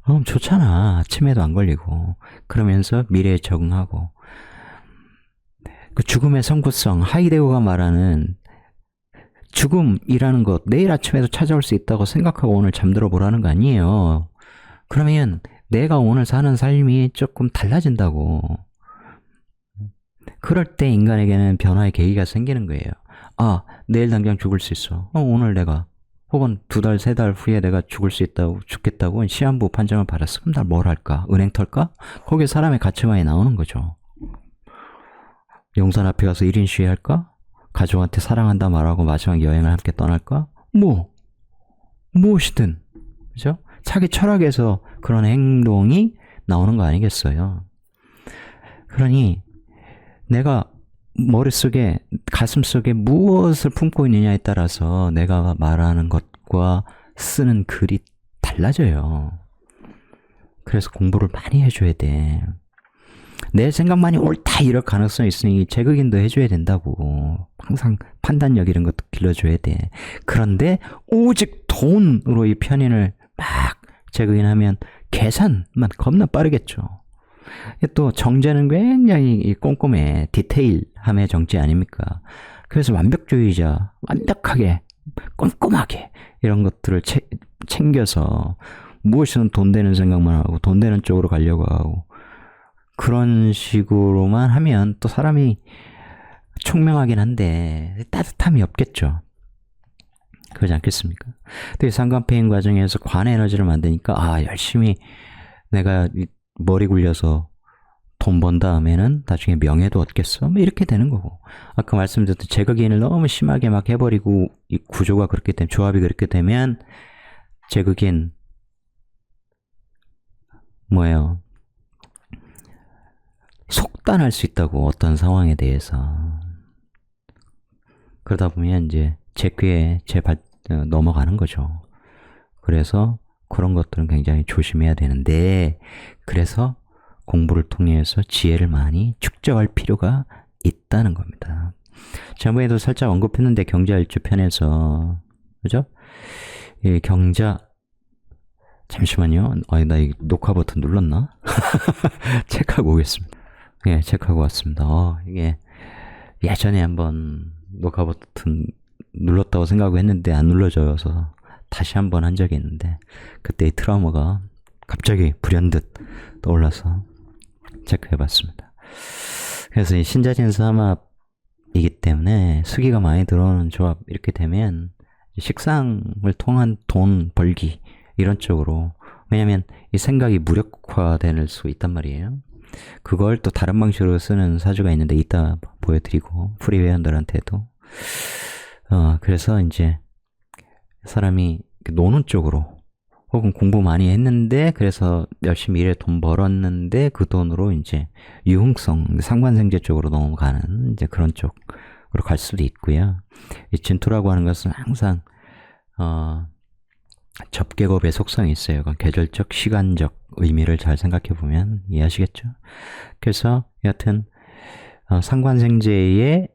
그럼 좋잖아. 치매도 안 걸리고. 그러면서 미래에 적응하고. 그 죽음의 선구성, 하이데거가 말하는 죽음이라는 것, 내일 아침에도 찾아올 수 있다고 생각하고 오늘 잠들어 보라는 거 아니에요. 그러면 내가 오늘 사는 삶이 조금 달라진다고. 그럴 때 인간에게는 변화의 계기가 생기는 거예요. 아, 내일 당장 죽을 수 있어. 오늘 내가, 혹은 2달, 3달 후에 내가 죽겠다고 시한부 판정을 받았어. 그럼 나 뭘 할까? 은행 털까? 거기에 사람의 가치관이 나오는 거죠. 용산 앞에 가서 1인 시위할까? 가족한테 사랑한다 말하고 마지막 여행을 함께 떠날까? 무엇이든. 그죠? 자기 철학에서 그런 행동이 나오는 거 아니겠어요? 그러니 내가 머릿속에, 가슴속에 무엇을 품고 있느냐에 따라서 내가 말하는 것과 쓰는 글이 달라져요. 그래서 공부를 많이 해줘야 돼. 내 생각만이 옳다 이럴 가능성이 있으니 재극인도 해줘야 된다고. 항상 판단력 이런 것도 길러줘야 돼. 그런데 오직 돈으로 이 편인을 막 재극인하면 계산만 겁나 빠르겠죠. 또 정제는 굉장히 꼼꼼해. 디테일함의 정제 아닙니까? 그래서 완벽주의자, 완벽하게 꼼꼼하게 이런 것들을 챙겨서 무엇이든 돈 되는 생각만 하고 돈 되는 쪽으로 가려고 하고, 그런 식으로만 하면 또 사람이 총명하긴 한데 따뜻함이 없겠죠. 그러지 않겠습니까? 근데 상관페인 과정에서 관의 에너지를 만드니까 열심히 내가 머리 굴려서 돈 번 다음에는 나중에 명예도 얻겠어? 뭐 이렇게 되는 거고. 아까 말씀드렸던 제극인을 너무 심하게 막 해버리고 이 구조가 그렇게 되면, 조합이 그렇게 되면 제극인 뭐예요? 속단할 수 있다고, 어떤 상황에 대해서. 그러다 보면 이제 제괴에 넘어가는 거죠. 그래서 그런 것들은 굉장히 조심해야 되는데, 그래서 공부를 통해서 지혜를 많이 축적할 필요가 있다는 겁니다. 지난번에도 살짝 언급했는데, 경자 일주 편에서, 그죠? 이 경자, 잠시만요. 나 이 녹화 버튼 눌렀나? 체크하고 오겠습니다. 예, 체크하고 왔습니다. 이게 예전에 한번 녹화 버튼 눌렀다고 생각하고 했는데 안 눌러져서 다시 한번 한 적이 있는데, 그때 이 트라우마가 갑자기 불현듯 떠올라서 체크해봤습니다. 그래서 이 신자진사합이기 때문에 수기가 많이 들어오는 조합, 이렇게 되면 식상을 통한 돈 벌기 이런 쪽으로, 왜냐면 이 생각이 무력화될 수 있단 말이에요. 그걸 또 다른 방식으로 쓰는 사주가 있는데 이따 보여드리고, 프리 회원들한테도. 그래서 이제 사람이 노는 쪽으로, 혹은 공부 많이 했는데 그래서 열심히 일해 돈 벌었는데 그 돈으로 이제 유흥성, 상관생제 쪽으로 넘어가는 이제 그런 쪽으로 갈 수도 있고요. 이 진토라고 하는 것은 항상 접객업의 속성이 있어요. 계절적, 시간적 의미를 잘 생각해 보면 이해하시겠죠? 그래서 여하튼 상관생제의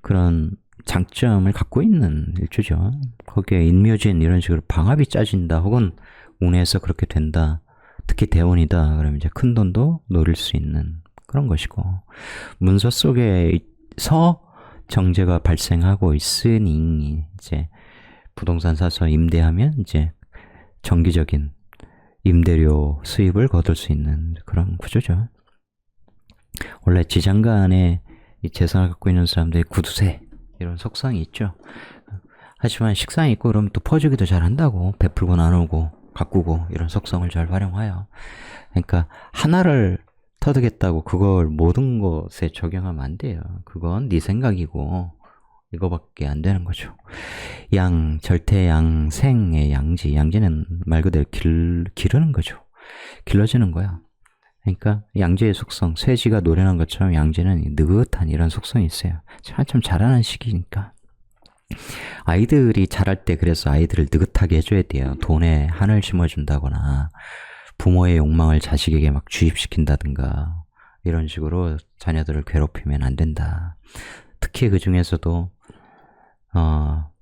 그런 장점을 갖고 있는 일주죠. 거기에 인묘진 이런 식으로 방합이 짜진다, 혹은 운에서 그렇게 된다, 특히 대운이다 그러면 이제 큰 돈도 노릴 수 있는 그런 것이고, 문서 속에서 정제가 발생하고 있으니 이제 부동산 사서 임대하면 이제 정기적인 임대료 수입을 거둘 수 있는 그런 구조죠. 원래 지장간에 이 재산을 갖고 있는 사람들이 구두쇠 이런 속성이 있죠. 하지만 식상이 있고 그러면 또 퍼주기도 잘 한다고, 베풀고 나누고 가꾸고 이런 속성을 잘 활용하여. 그러니까 하나를 터득했다고 그걸 모든 것에 적용하면 안 돼요. 그건 네 생각이고 이거밖에 안 되는 거죠. 절대양생의 양지, 양지는 말 그대로 기르는 거죠. 길러지는 거야. 그러니까 양지의 속성, 쇠지가 노련한 것처럼 양지는 느긋한 이런 속성이 있어요. 한참 자라는 시기니까. 아이들이 자랄 때 그래서 아이들을 느긋하게 해줘야 돼요. 돈에 한을 심어준다거나 부모의 욕망을 자식에게 막 주입시킨다든가 이런 식으로 자녀들을 괴롭히면 안 된다. 특히 그 중에서도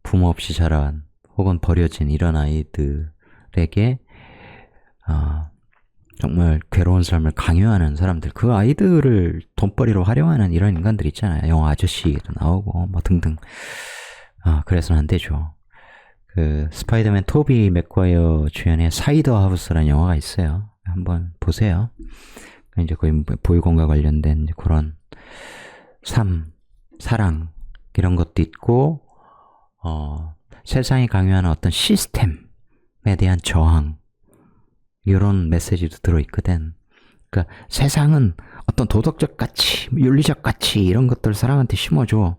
부모 없이 자란 혹은 버려진 이런 아이들에게 정말 괴로운 삶을 강요하는 사람들, 그 아이들을 돈벌이로 활용하는 이런 인간들 있잖아요. 영화 아저씨도 나오고 뭐 등등. 그래서는 안 되죠. 그 스파이더맨 토비 맥과이어 주연의 사이더 하우스라는 영화가 있어요. 한번 보세요. 이제 거의 보육원과 관련된 그런 삶, 사랑 이런 것도 있고, 세상이 강요하는 어떤 시스템에 대한 저항, 이런 메시지도 들어있거든. 그러니까 세상은 어떤 도덕적 가치, 윤리적 가치 이런 것들을 사람한테 심어줘.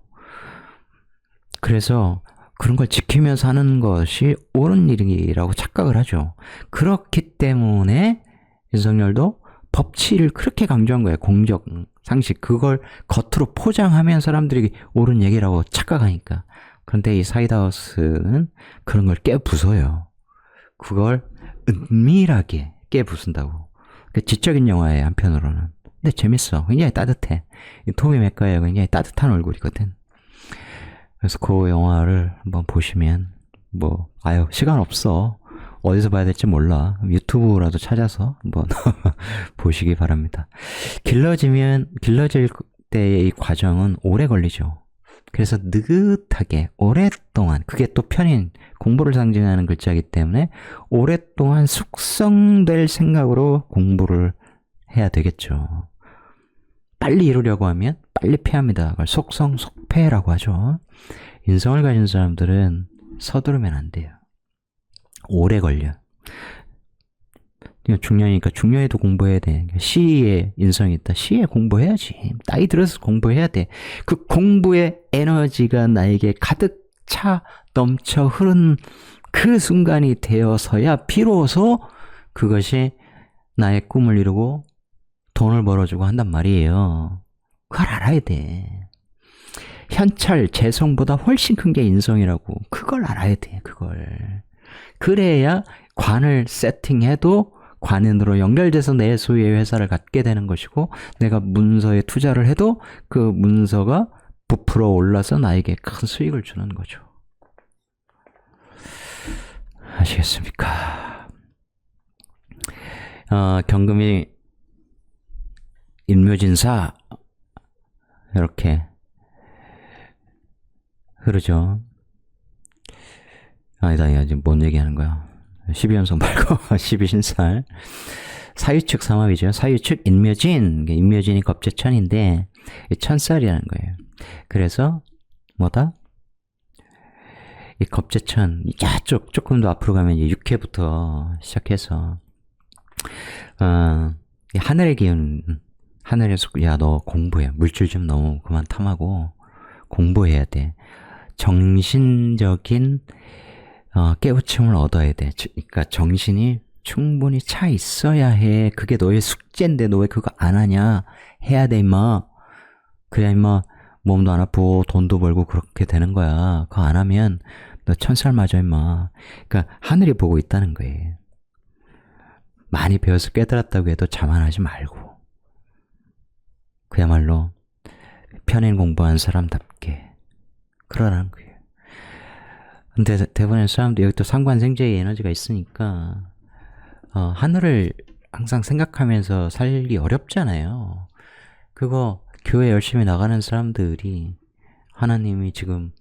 그래서 그런 걸 지키면서 하는 것이 옳은 일이라고 착각을 하죠. 그렇기 때문에 윤석열도 법치를 그렇게 강조한 거예요. 공적, 상식. 그걸 겉으로 포장하면 사람들이 옳은 얘기라고 착각하니까. 그런데 이 사이다하우스는 그런 걸 깨부숴요. 그걸 은밀하게 깨부순다고. 지적인 영화예요, 한편으로는. 근데 재밌어. 굉장히 따뜻해. 이 토미 맥과이어가 굉장히 따뜻한 얼굴이거든. 그래서 그 영화를 한번 보시면, 시간 없어. 어디서 봐야 될지 몰라. 유튜브라도 찾아서 한번 보시기 바랍니다. 길러질 때의 이 과정은 오래 걸리죠. 그래서 느긋하게 오랫동안, 그게 또 편인 공부를 상징하는 글자이기 때문에 오랫동안 숙성될 생각으로 공부를 해야 되겠죠. 빨리 이루려고 하면 빨리 패합니다. 그걸 속성속패라고 하죠. 인성을 가진 사람들은 서두르면 안 돼요. 오래 걸려. 중년이니까 중년에도 공부해야 돼. 시에 인성이 있다. 시에 공부해야지. 나이 들어서 공부해야 돼. 그 공부의 에너지가 나에게 가득 차 넘쳐 흐른 그 순간이 되어서야 비로소 그것이 나의 꿈을 이루고 돈을 벌어주고 한단 말이에요. 그걸 알아야 돼. 현찰, 재성보다 훨씬 큰 게 인성이라고. 그걸 알아야 돼, 그걸. 그래야 관을 세팅해도 관인으로 연결돼서 내 소유의 회사를 갖게 되는 것이고, 내가 문서에 투자를 해도 그 문서가 부풀어 올라서 나에게 큰 수익을 주는 거죠. 아시겠습니까? 경금이 인묘진사 이렇게 흐르죠. 아니다, 지금 뭔 얘기하는 거야? 12연속 말고 12신살 사유축 삼합이죠. 사유축 인묘진, 인묘진이 겁재천인데 천살이라는 거예요. 그래서 뭐다? 이 겁재천 조금 더 앞으로 가면 6회부터 시작해서 하늘의 기운, 하늘에서 야 너 공부해, 물질 좀 너무 그만 탐하고 공부해야 돼. 정신적인 깨우침을 얻어야 돼. 그러니까 정신이 충분히 차 있어야 해. 그게 너의 숙제인데 너 왜 그거 안 하냐? 해야 돼 임마. 그래야 임마 몸도 안 아프고 돈도 벌고 그렇게 되는 거야. 그거 안 하면 너 천살 맞아 임마. 그러니까 하늘이 보고 있다는 거예요. 많이 배워서 깨달았다고 해도 자만하지 말고 그야말로 편인 공부한 사람답게 그러라는 거예요. 근데 대부분의 사람들이 여기 또 상관생제의 에너지가 있으니까 하늘을 항상 생각하면서 살기 어렵잖아요. 그거 교회 열심히 나가는 사람들이 하나님이 지금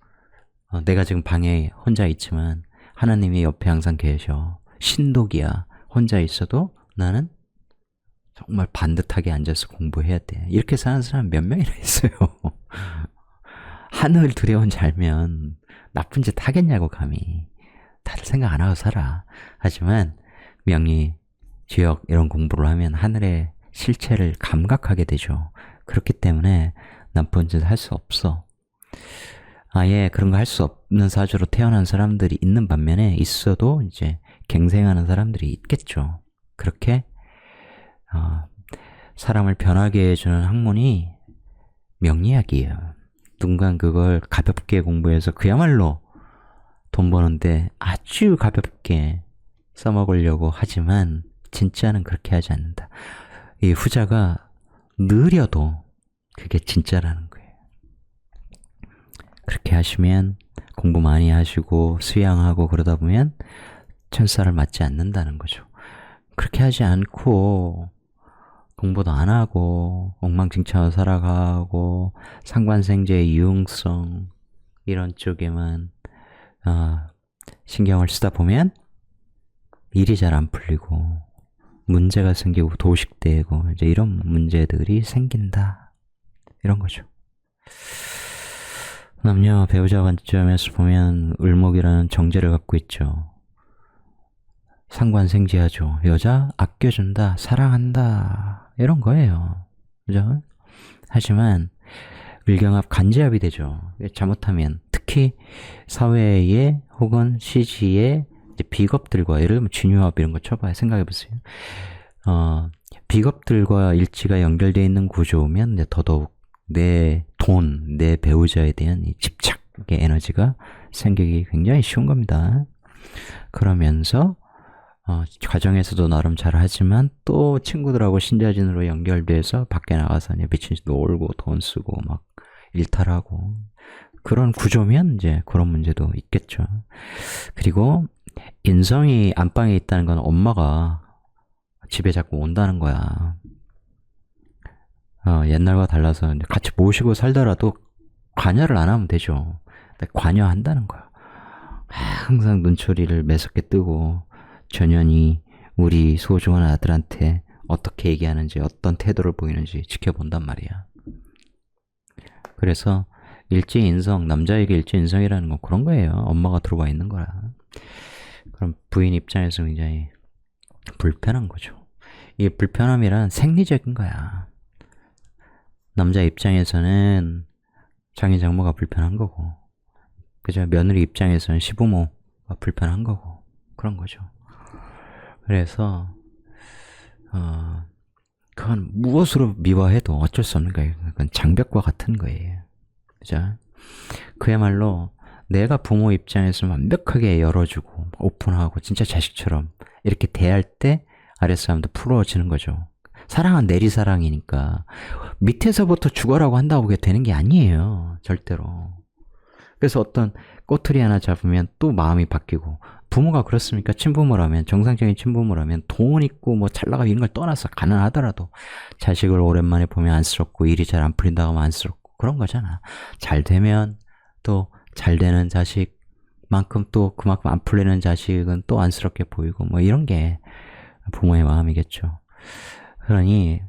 내가 지금 방에 혼자 있지만 하나님이 옆에 항상 계셔. 신독이야. 혼자 있어도 나는 정말 반듯하게 앉아서 공부해야 돼. 이렇게 사는 사람 몇 명이나 있어요. 하늘 두려운 잘면 나쁜 짓 하겠냐고 감히. 다들 생각 안 하고 살아. 하지만 명리, 지역 이런 공부를 하면 하늘의 실체를 감각하게 되죠. 그렇기 때문에 나쁜 짓 할 수 없어. 아예 그런 거 할 수 없는 사주로 태어난 사람들이 있는 반면에 있어도 이제 갱생하는 사람들이 있겠죠. 그렇게 사람을 변하게 해주는 학문이 명리학이에요. 누군가 그걸 가볍게 공부해서 그야말로 돈 버는데 아주 가볍게 써먹으려고 하지만 진짜는 그렇게 하지 않는다. 이 후자가 느려도 그게 진짜라는 거예요. 그렇게 하시면 공부 많이 하시고 수양하고 그러다 보면 천사를 맞지 않는다는 거죠. 그렇게 하지 않고 공부도 안 하고 엉망진창으로 살아가고 상관생제의 유용성 이런 쪽에만 신경을 쓰다 보면 일이 잘 안 풀리고 문제가 생기고 도식되고 이제 이런 문제들이 생긴다. 이런 거죠. 남녀 배우자 관점에서 보면 을목이라는 정제를 갖고 있죠. 상관생지하죠. 여자 아껴준다, 사랑한다 이런 거예요. 그죠? 하지만 을경합 간제합이 되죠. 잘못하면 특히 사회에 혹은 시지에 비겁들과 예를 들면 진유합 이런 거 쳐봐요. 생각해보세요. 비겁들과 일지가 연결되어 있는 구조면 더더욱 내 돈, 내 배우자에 대한 이 집착의 에너지가 생기기 굉장히 쉬운 겁니다. 그러면서 가정에서도 나름 잘하지만 또 친구들하고 신자진으로 연결돼서 밖에 나가서 미친 듯이 놀고 돈 쓰고 막 일탈하고 그런 구조면 이제 그런 문제도 있겠죠. 그리고 인성이 안방에 있다는 건 엄마가 집에 자꾸 온다는 거야. 옛날과 달라서 같이 모시고 살더라도 관여를 안 하면 되죠. 관여한다는 거야. 항상 눈초리를 매섭게 뜨고 전연이 우리 소중한 아들한테 어떻게 얘기하는지, 어떤 태도를 보이는지 지켜본단 말이야. 그래서 일지인성, 남자에게 일지인성이라는 건 그런 거예요. 엄마가 들어와 있는 거라. 그럼 부인 입장에서 굉장히 불편한 거죠. 이 불편함이란 생리적인 거야. 남자 입장에서는 장인 장모가 불편한 거고, 그죠? 며느리 입장에서는 시부모가 불편한 거고, 그런 거죠. 그래서 그건 무엇으로 미화해도 어쩔 수 없는 거예요. 그건 장벽과 같은 거예요. 그죠? 그야말로 내가 부모 입장에서 완벽하게 열어주고 오픈하고 진짜 자식처럼 이렇게 대할 때 아랫사람도 부러워지는 거죠. 사랑은 내리사랑이니까 밑에서부터 죽어라고 한다고 그게 되는 게 아니에요. 절대로. 그래서 어떤 꼬투리 하나 잡으면 또 마음이 바뀌고, 부모가 그렇습니까? 친부모라면, 정상적인 친부모라면 돈 있고 뭐 잘 나가고 이런 걸 떠나서 가난하더라도 자식을 오랜만에 보면 안쓰럽고, 일이 잘 안 풀린다고 하면 안쓰럽고, 그런 거잖아. 잘 되면 또 잘 되는 자식만큼 또 그만큼 안 풀리는 자식은 또 안쓰럽게 보이고, 뭐 이런 게 부모의 마음이겠죠. 그러니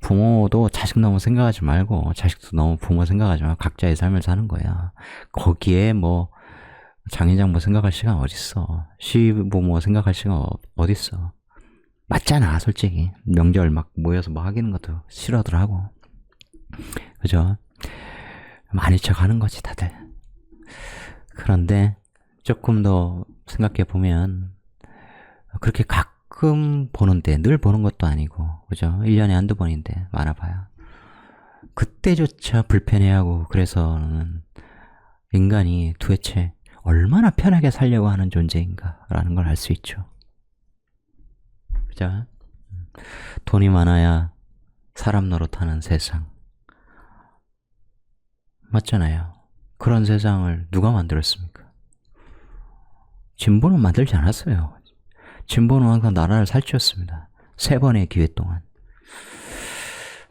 부모도 자식 너무 생각하지 말고, 자식도 너무 부모 생각하지 말고 각자의 삶을 사는 거야. 거기에 뭐 장인장모 생각할 시간 어딨어. 시부모 생각할 시간 어딨어. 맞잖아, 솔직히. 명절 막 모여서 뭐 하기는 것도 싫어하더라고. 그죠? 많이 척하는 거지, 다들. 그런데 조금 더 생각해 보면, 그렇게 가끔 보는데, 늘 보는 것도 아니고, 그죠? 1년에 한두 번인데, 많아봐야. 그때조차 불편해하고, 그래서는 인간이 도대체 얼마나 편하게 살려고 하는 존재인가라는 걸 알 수 있죠. 그죠? 돈이 많아야 사람 노릇하는 세상. 맞잖아요. 그런 세상을 누가 만들었습니까? 진보는 만들지 않았어요. 진보는 항상 나라를 살찌웠습니다. 3번의 기회 동안.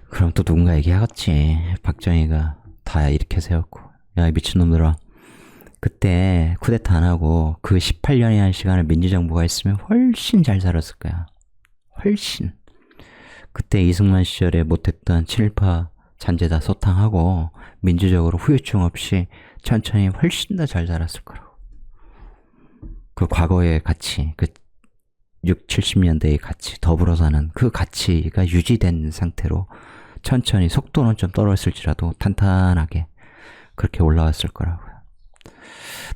그럼 또 누군가 얘기하겠지. 박정희가 다 이렇게 세웠고, 야 미친놈들아, 그때 쿠데타 안 하고 그 18년이라는 시간을 민주정부가 했으면 훨씬 잘 살았을 거야. 훨씬. 그때 이승만 시절에 못했던 친일파 잔재다 소탕하고 민주적으로 후유증 없이 천천히 훨씬 더 잘 살았을 거라고. 그 과거의 가치, 그 6, 70년대의 가치, 더불어 사는 그 가치가 유지된 상태로 천천히, 속도는 좀 떨어졌을지라도 탄탄하게 그렇게 올라왔을 거라고요.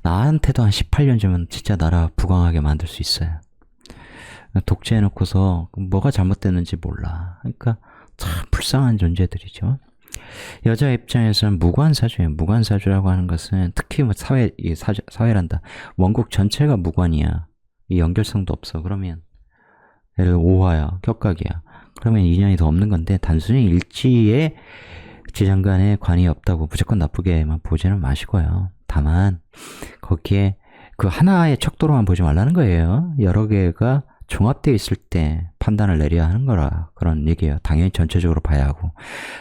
나한테도 한 18년 주면 진짜 나라 부강하게 만들 수 있어요. 독재해놓고서 뭐가 잘못됐는지 몰라. 그러니까 참 불쌍한 존재들이죠. 여자 입장에서는 무관사주예요. 무관사주라고 하는 것은 특히 뭐 사회란다. 원국 전체가 무관이야. 이 연결성도 없어. 그러면 예를 들어 오화야, 격각이야. 그러면 인연이 더 없는 건데, 단순히 일지에 지장간에 관이 없다고 무조건 나쁘게만 보지는 마시고요. 다만 거기에 그 하나의 척도로만 보지 말라는 거예요. 여러 개가 종합되어 있을 때 판단을 내려야 하는 거라, 그런 얘기예요. 당연히 전체적으로 봐야 하고.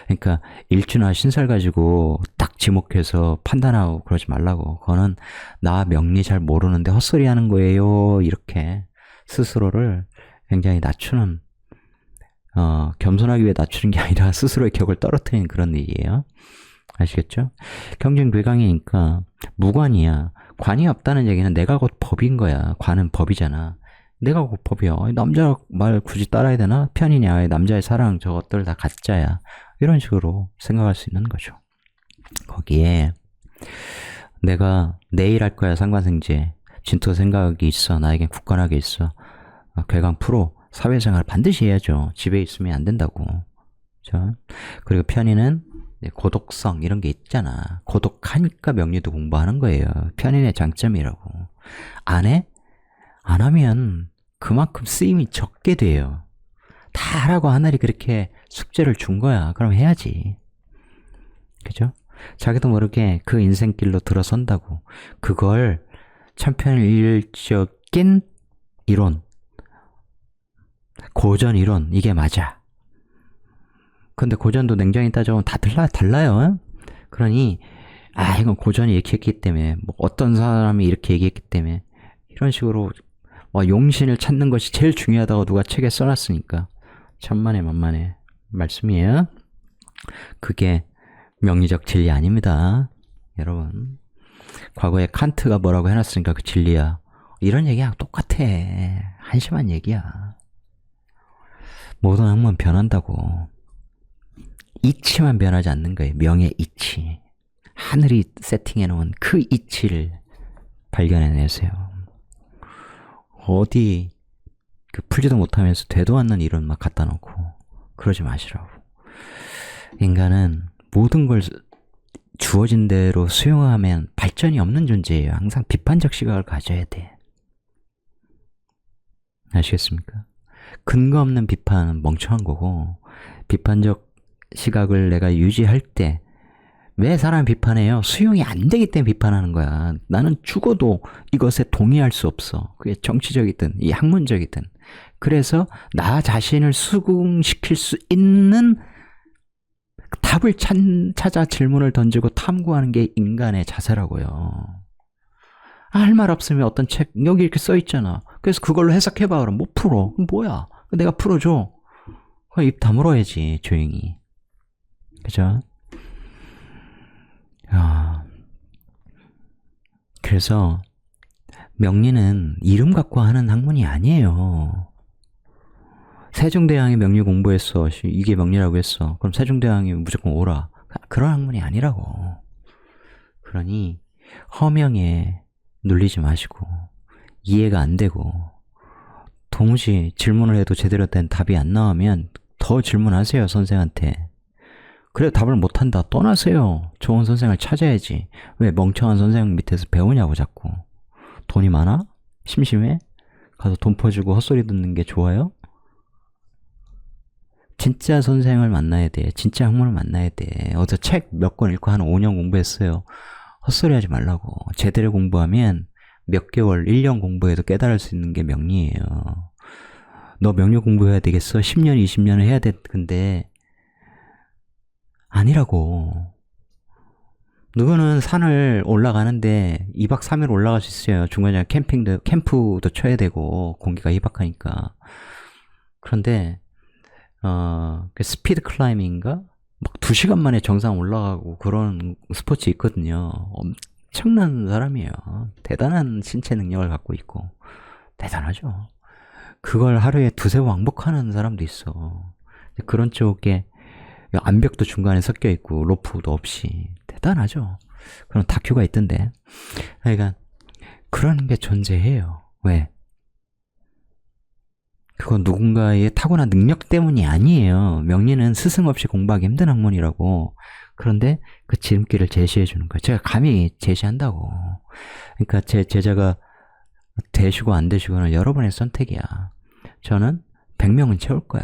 그러니까 일주나 신설 가지고 딱 지목해서 판단하고 그러지 말라고. 그거는 나 명리 잘 모르는데 헛소리 하는 거예요. 이렇게 스스로를 굉장히 낮추는, 겸손하기 위해 낮추는 게 아니라 스스로의 격을 떨어뜨리는 그런 얘기예요. 아시겠죠? 경쟁 괴강이니까 무관이야. 관이 없다는 얘기는 내가 곧 법인 거야. 관은 법이잖아. 내가 곧 법이야. 남자 말 굳이 따라야 되나? 편이냐? 남자의 사랑 저것들 다 가짜야. 이런 식으로 생각할 수 있는 거죠. 거기에 내가 내일 할 거야, 상관생제. 진토 생각이 있어. 나에겐 굳건하게 있어. 괴강 프로. 사회생활 반드시 해야죠. 집에 있으면 안 된다고. 그렇죠? 그리고 편의는 고독성 이런 게 있잖아. 고독하니까 명리도 공부하는 거예요. 편인의 장점이라고. 안 해? 안 하면 그만큼 쓰임이 적게 돼요. 다 하라고 하늘이 그렇게 숙제를 준 거야. 그럼 해야지. 그죠? 자기도 모르게 그 인생길로 들어선다고. 그걸 천편일적인 이론, 고전 이론, 이게 맞아. 근데 고전도 냉정히 따져보면 다 달라요. 그러니 이건 고전이 이렇게 했기 때문에, 뭐 어떤 사람이 이렇게 얘기했기 때문에, 이런 식으로 용신을 찾는 것이 제일 중요하다고 누가 책에 써놨으니까 천만에 만만의 말씀이에요. 그게 명리적 진리 아닙니다. 여러분, 과거에 칸트가 뭐라고 해놨으니까 그 진리야. 이런 얘기랑 똑같아. 한심한 얘기야. 모든 학문은 변한다고. 이치만 변하지 않는 거예요. 명의 이치. 하늘이 세팅해놓은 그 이치를 발견해내세요. 어디 풀지도 못하면서 되도 않는 이론 막 갖다 놓고 그러지 마시라고. 인간은 모든 걸 주어진 대로 수용하면 발전이 없는 존재예요. 항상 비판적 시각을 가져야 돼. 아시겠습니까? 근거 없는 비판은 멍청한 거고, 비판적 시각을 내가 유지할 때 왜 사람 비판해요? 수용이 안 되기 때문에 비판하는 거야. 나는 죽어도 이것에 동의할 수 없어. 그게 정치적이든 이 학문적이든. 그래서 나 자신을 수긍시킬 수 있는 답을 찾아 질문을 던지고 탐구하는 게 인간의 자세라고요. 할 말 없으면 어떤 책 여기 이렇게 써 있잖아. 그래서 그걸로 해석해봐. 그럼 못 풀어. 뭐야? 내가 풀어줘. 입 다물어야지 조용히. 그죠? 그래서 명리는 이름 갖고 하는 학문이 아니에요. 세종대왕이 명리 공부했어. 이게 명리라고 했어. 그럼 세종대왕이 무조건 오라. 그런 학문이 아니라고. 그러니 허명에 눌리지 마시고 이해가 안 되고 동시에 질문을 해도 제대로 된 답이 안 나오면 더 질문하세요. 선생한테. 그래 답을 못한다. 떠나세요. 좋은 선생을 찾아야지. 왜 멍청한 선생 밑에서 배우냐고 자꾸. 돈이 많아? 심심해? 가서 돈 퍼주고 헛소리 듣는 게 좋아요? 진짜 선생을 만나야 돼. 진짜 학문을 만나야 돼. 어제 책 몇 권 읽고 한 5년 공부했어요. 헛소리 하지 말라고. 제대로 공부하면 몇 개월, 1년 공부해도 깨달을 수 있는 게 명리예요. 너 명리 공부해야 되겠어? 10년, 20년을 해야 돼. 근데 아니라고. 누구는 산을 올라가는데 2박 3일 올라갈 수 있어요. 중간에 캠프도 쳐야 되고 공기가 희박하니까. 그런데 스피드 클라이밍인가? 막 2시간 만에 정상 올라가고 그런 스포츠 있거든요. 엄청난 사람이에요. 대단한 신체 능력을 갖고 있고. 대단하죠. 그걸 하루에 2-3번 왕복하는 사람도 있어. 그런 쪽에 암벽도 중간에 섞여 있고 로프도 없이. 대단하죠. 그런 다큐가 있던데. 그러니까 그런 게 존재해요. 왜? 그건 누군가의 타고난 능력 때문이 아니에요. 명리는 스승 없이 공부하기 힘든 학문이라고. 그런데 그 지름길을 제시해 주는 거예요. 제가 감히 제시한다고. 그러니까 제 제자가 되시고 안 되시고는 여러분의 선택이야. 저는 100명은 채울 거야.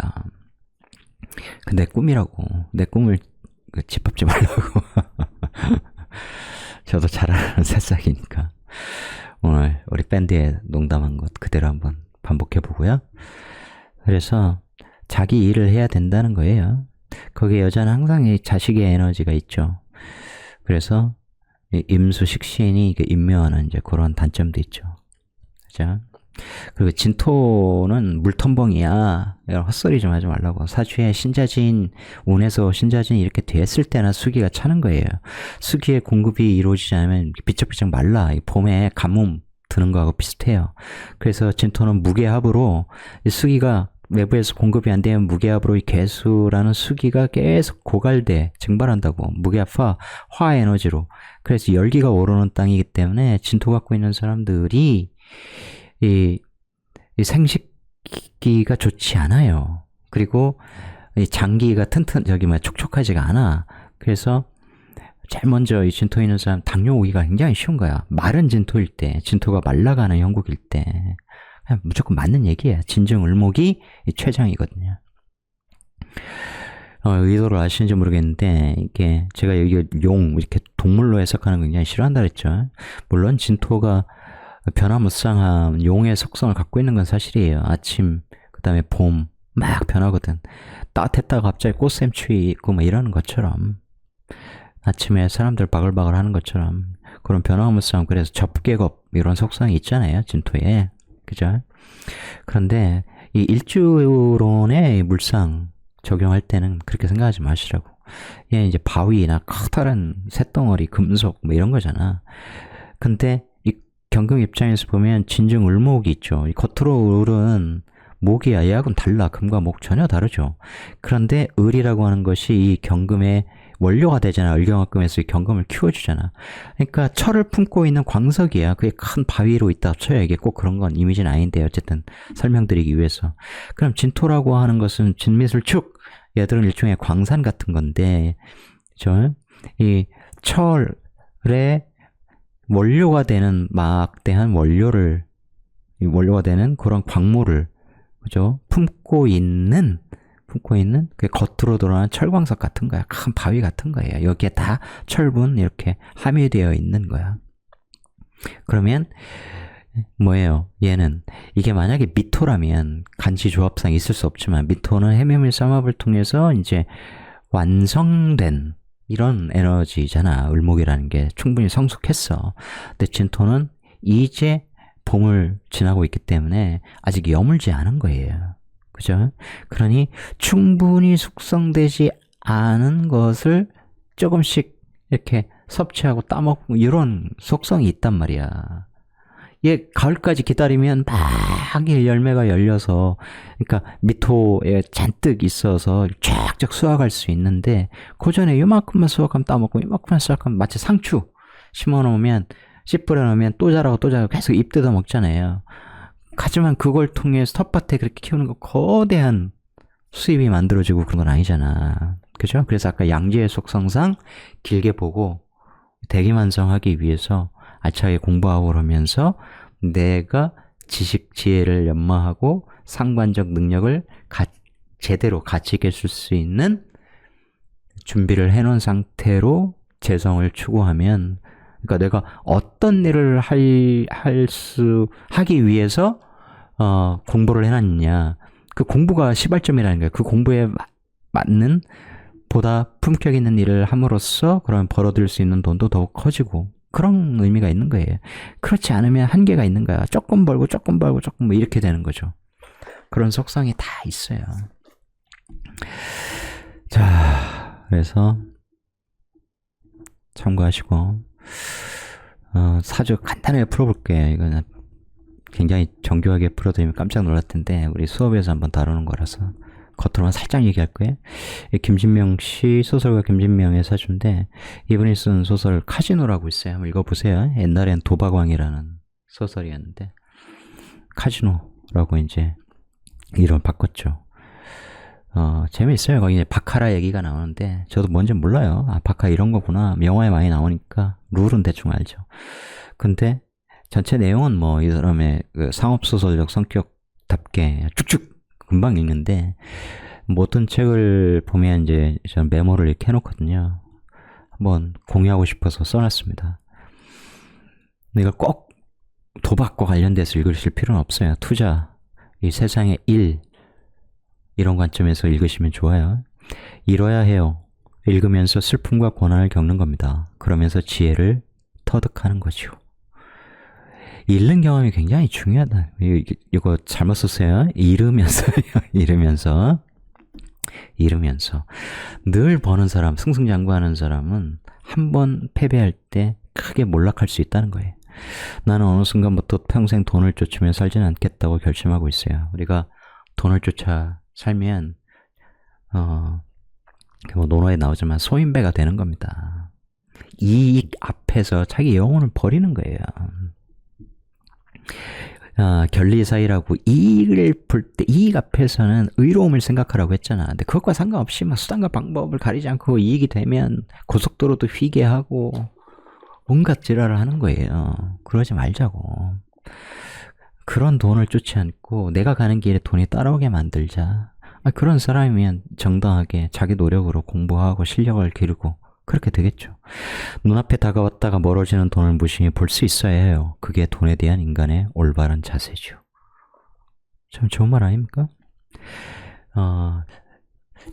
그 내 꿈이라고. 내 꿈을 짓밟지 말라고. 저도 잘 아는 새싹이니까. 오늘 우리 밴드에 농담한 것 그대로 한번 반복해보고요. 그래서 자기 일을 해야 된다는 거예요. 거기에 여자는 항상 이 자식의 에너지가 있죠. 그래서 임수식신이 임묘하는 이제 그런 단점도 있죠. 그죠? 그리고 진토는 물텀벙이야. 헛소리 좀 하지 말라고. 사주에 신자진, 운에서 신자진 이렇게 됐을 때나 수기가 차는 거예요. 수기의 공급이 이루어지지 않으면 비쩍비쩍 말라. 봄에 가뭄 드는 거하고 비슷해요. 그래서 진토는 무게합으로 수기가 외부에서 공급이 안 되면 무게합으로 이 개수라는 수기가 계속 고갈돼 증발한다고. 무게합화, 화 에너지로. 그래서 열기가 오르는 땅이기 때문에 진토 갖고 있는 사람들이 이 생식기가 좋지 않아요. 그리고 이 장기가 촉촉하지가 않아. 그래서 제일 먼저 이 진토에 있는 사람 당뇨 오기가 굉장히 쉬운 거야. 마른 진토일 때, 진토가 말라가는 형국일 때 그냥 무조건 맞는 얘기야. 진정을목이 최장이거든요. 의도를 아시는지 모르겠는데 이게 제가 여기 용 이렇게 동물로 해석하는 거 굉장히 싫어한다 그랬죠. 물론 진토가 변화무쌍한 용의 속성을 갖고 있는 건 사실이에요. 아침, 그 다음에 봄 막 변하거든. 따뜻했다가 갑자기 꽃샘추위 있고 뭐 이러는 것처럼 아침에 사람들 바글바글 하는 것처럼 그런 변화무쌍. 그래서 접객업 이런 속성이 있잖아요. 진토에. 그죠? 그런데 이 일주론의 물상 적용할 때는 그렇게 생각하지 마시라고. 얘 이제 바위나 커다란 쇳덩어리, 금속 뭐 이런 거잖아. 근데 이 경금 입장에서 보면 진중 을목이 있죠. 이 겉으로 을은 목이야. 얘하고는 달라. 금과 목 전혀 다르죠. 그런데 을이라고 하는 것이 이 경금의 원료가 되잖아. 을경합금에서 이 경금을 키워주잖아. 그러니까 철을 품고 있는 광석이야. 그게 큰 바위로 있다 쳐요. 이게 꼭 그런 건 이미지는 아닌데 어쨌든 설명드리기 위해서. 그럼 진토라고 하는 것은 진미술축. 얘들은 일종의 광산 같은 건데, 그죠? 이 철의 원료가 되는 막대한 원료가 되는 그런 광물을, 그죠? 품고 있는 그 겉으로 드러난 철광석 같은 거야. 큰 바위 같은 거예요. 여기에 다 철분 이렇게 함유되어 있는 거야. 그러면 뭐예요? 얘는 이게 만약에 미토라면 간지 조합상 있을 수 없지만 미토는 해묘밀 쌍합을 통해서 이제 완성된 이런 에너지잖아. 을목이라는 게 충분히 성숙했어. 근데 진토는 이제 봄을 지나고 있기 때문에 아직 여물지 않은 거예요. 그죠? 그러니 충분히 숙성되지 않은 것을 조금씩 이렇게 섭취하고 따먹고 이런 속성이 있단 말이야. 얘 가을까지 기다리면 막 열매가 열려서, 그러니까 미토에 잔뜩 있어서 쫙쫙 수확할 수 있는데 그 전에 요만큼만 수확하면 따먹고 요만큼만 수확하면 마치 상추 심어놓으면 씨 뿌려놓으면 또 자라고 또 자라고 계속 잎 뜯어 먹잖아요. 하지만 그걸 통해서 텃밭에 그렇게 키우는 거 거대한 수입이 만들어지고 그런 건 아니잖아. 그죠? 그래서 아까 양지의 속성상 길게 보고 대기만성하기 위해서 알차게 공부하고 그러면서 내가 지식 지혜를 연마하고 상관적 능력을 제대로 갖추게 쓸 수 있는 준비를 해놓은 상태로 재성을 추구하면, 그러니까 내가 어떤 일을 하기 위해서 공부를 해놨느냐, 그 공부가 시발점이라는 거예요. 그 공부에 맞는 보다 품격 있는 일을 함으로써 그러면 벌어들일 수 있는 돈도 더욱 커지고 그런 의미가 있는 거예요. 그렇지 않으면 한계가 있는 거야. 조금 벌고 조금 뭐 이렇게 되는 거죠. 그런 속성이 다 있어요. 자, 그래서 참고하시고 사주 간단하게 풀어볼게요. 이거는 굉장히 정교하게 풀어드리면 깜짝 놀랄 텐데 우리 수업에서 한번 다루는 거라서 겉으로만 살짝 얘기할 거예요. 김진명 씨, 소설가 김진명의 사주인데 이분이 쓴 소설 카지노라고 있어요. 한번 읽어보세요. 옛날엔 도박왕이라는 소설이었는데 카지노라고 이제 이름 바꿨죠. 재미있어요. 거기 이제 바카라 얘기가 나오는데 저도 뭔지 몰라요. 아, 바카 이런 거구나. 영화에 많이 나오니까 룰은 대충 알죠. 근데 전체 내용은 뭐 이 사람의 그 상업소설적 성격답게 쭉쭉 금방 읽는데, 모든 책을 보면 이제 저는 메모를 이렇게 해놓거든요. 한번 공유하고 싶어서 써놨습니다. 이걸 꼭 도박과 관련돼서 읽으실 필요는 없어요. 투자, 이 세상의 일, 이런 관점에서 읽으시면 좋아요. 이뤄야 해요. 읽으면서 슬픔과 고난을 겪는 겁니다. 그러면서 지혜를 터득하는 거죠. 읽는 경험이 굉장히 중요하다. 이거 잘못 썼어요. 잃으면서요. 잃으면서. 늘 버는 사람, 승승장구하는 사람은 한 번 패배할 때 크게 몰락할 수 있다는 거예요. 나는 어느 순간부터 평생 돈을 쫓으며 살지는 않겠다고 결심하고 있어요. 우리가 돈을 쫓아 살면 뭐 논어에 나오지만 소인배가 되는 겁니다. 이익 앞에서 자기 영혼을 버리는 거예요. 결리사의라고 이익을 볼 때 이익 앞에서는 의로움을 생각하라고 했잖아. 근데 그것과 상관없이 막 수단과 방법을 가리지 않고 이익이 되면 고속도로도 휘게 하고 온갖 지랄을 하는 거예요. 그러지 말자고. 그런 돈을 쫓지 않고 내가 가는 길에 돈이 따라오게 만들자. 그런 사람이면 정당하게 자기 노력으로 공부하고 실력을 기르고 그렇게 되겠죠. 눈앞에 다가왔다가 멀어지는 돈을 무심히 볼 수 있어야 해요. 그게 돈에 대한 인간의 올바른 자세죠. 참 좋은 말 아닙니까?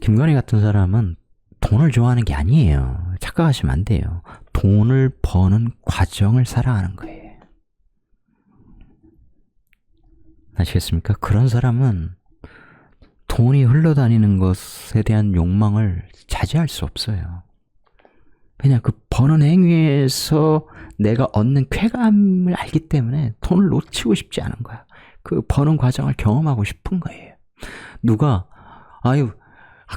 김건희 같은 사람은 돈을 좋아하는 게 아니에요. 착각하시면 안 돼요. 돈을 버는 과정을 사랑하는 거예요. 아시겠습니까? 그런 사람은 돈이 흘러다니는 것에 대한 욕망을 자제할 수 없어요. 그냥 그 버는 행위에서 내가 얻는 쾌감을 알기 때문에 돈을 놓치고 싶지 않은 거야. 그 버는 과정을 경험하고 싶은 거예요. 누가 아유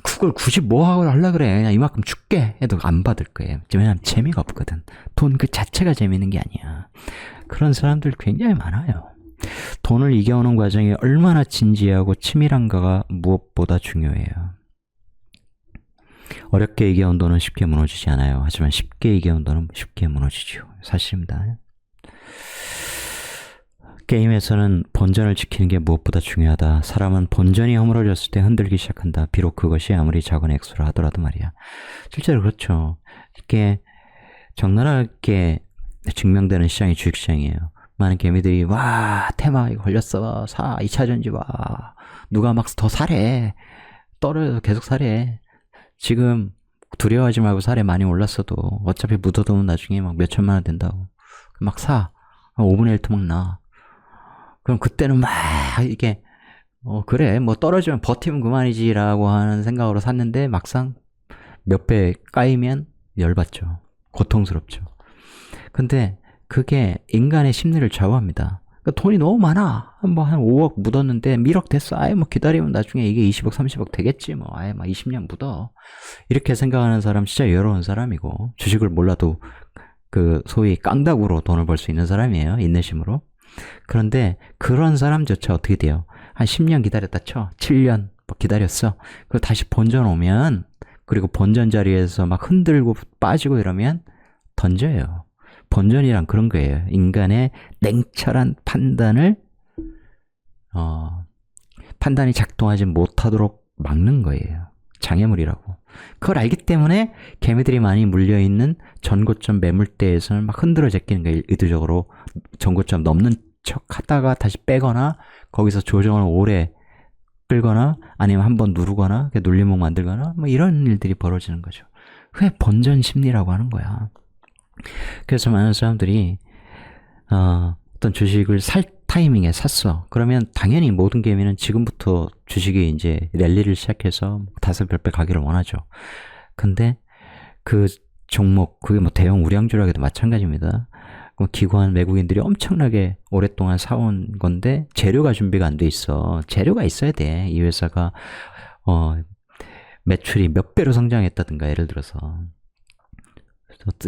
그걸 굳이 뭐 하고 하려 그래, 그냥 이만큼 줄게 해도 안 받을 거예요. 왜냐면 재미가 없거든. 돈 그 자체가 재미있는 게 아니야. 그런 사람들 굉장히 많아요. 돈을 이겨오는 과정이 얼마나 진지하고 치밀한가가 무엇보다 중요해요. 어렵게 이겨온 돈은 쉽게 무너지지 않아요. 하지만 쉽게 이겨온 돈은 쉽게 무너지죠. 사실입니다. 게임에서는 본전을 지키는 게 무엇보다 중요하다. 사람은 본전이 허물어졌을 때 흔들기 시작한다. 비록 그것이 아무리 작은 액수라 하더라도 말이야. 실제로 그렇죠. 이게 적나라하게 증명되는 시장이 주식시장이에요. 많은 개미들이 와 테마 이거 걸렸어, 사 2차전지 와, 누가 막 더 사래, 떨어져서 계속 사래. 지금 두려워하지 말고 사래. 많이 올랐어도 어차피 묻어두면 나중에 막 몇천만 원 된다고. 막 사. 5분의 1도 막 나. 그럼 그때는 막 이게 그래 뭐 떨어지면 버티면 그만이지 라고 하는 생각으로 샀는데 막상 몇 배 까이면 열받죠. 고통스럽죠. 근데 그게 인간의 심리를 좌우합니다. 그러니까 돈이 너무 많아. 뭐 한 5억 묻었는데 1억 됐어. 아예 뭐 기다리면 나중에 이게 20억 30억 되겠지 뭐. 아예 막 20년 묻어. 이렇게 생각하는 사람 진짜 여러운 사람이고, 주식을 몰라도 그 소위 깡다구로 돈을 벌 수 있는 사람이에요. 인내심으로. 그런데 그런 사람조차 어떻게 돼요? 한 10년 기다렸다 쳐. 7년 뭐 기다렸어. 그리고 다시 본전 오면, 그리고 본전 자리에서 막 흔들고 빠지고 이러면 던져요. 본전이란 그런 거예요. 인간의 냉철한 판단을 판단이 작동하지 못하도록 막는 거예요. 장애물이라고. 그걸 알기 때문에 개미들이 많이 물려있는 전고점 매물대에서는 막 흔들어 제끼는 거예요. 의도적으로 전고점 넘는 척 하다가 다시 빼거나, 거기서 조정을 오래 끌거나, 아니면 한번 누르거나 눌림목 만들거나, 뭐 이런 일들이 벌어지는 거죠. 그게 본전 심리라고 하는 거야. 그래서 많은 사람들이 어떤 주식을 살 타이밍에 샀어. 그러면 당연히 모든 개미는 지금부터 주식이 이제 랠리를 시작해서 5-10배 가기를 원하죠. 근데 그 종목, 그게 뭐 대형 우량주라고도 마찬가지입니다. 기관 외국인들이 엄청나게 오랫동안 사온 건데 재료가 준비가 안 돼 있어. 재료가 있어야 돼. 이 회사가 매출이 몇 배로 성장했다든가, 예를 들어서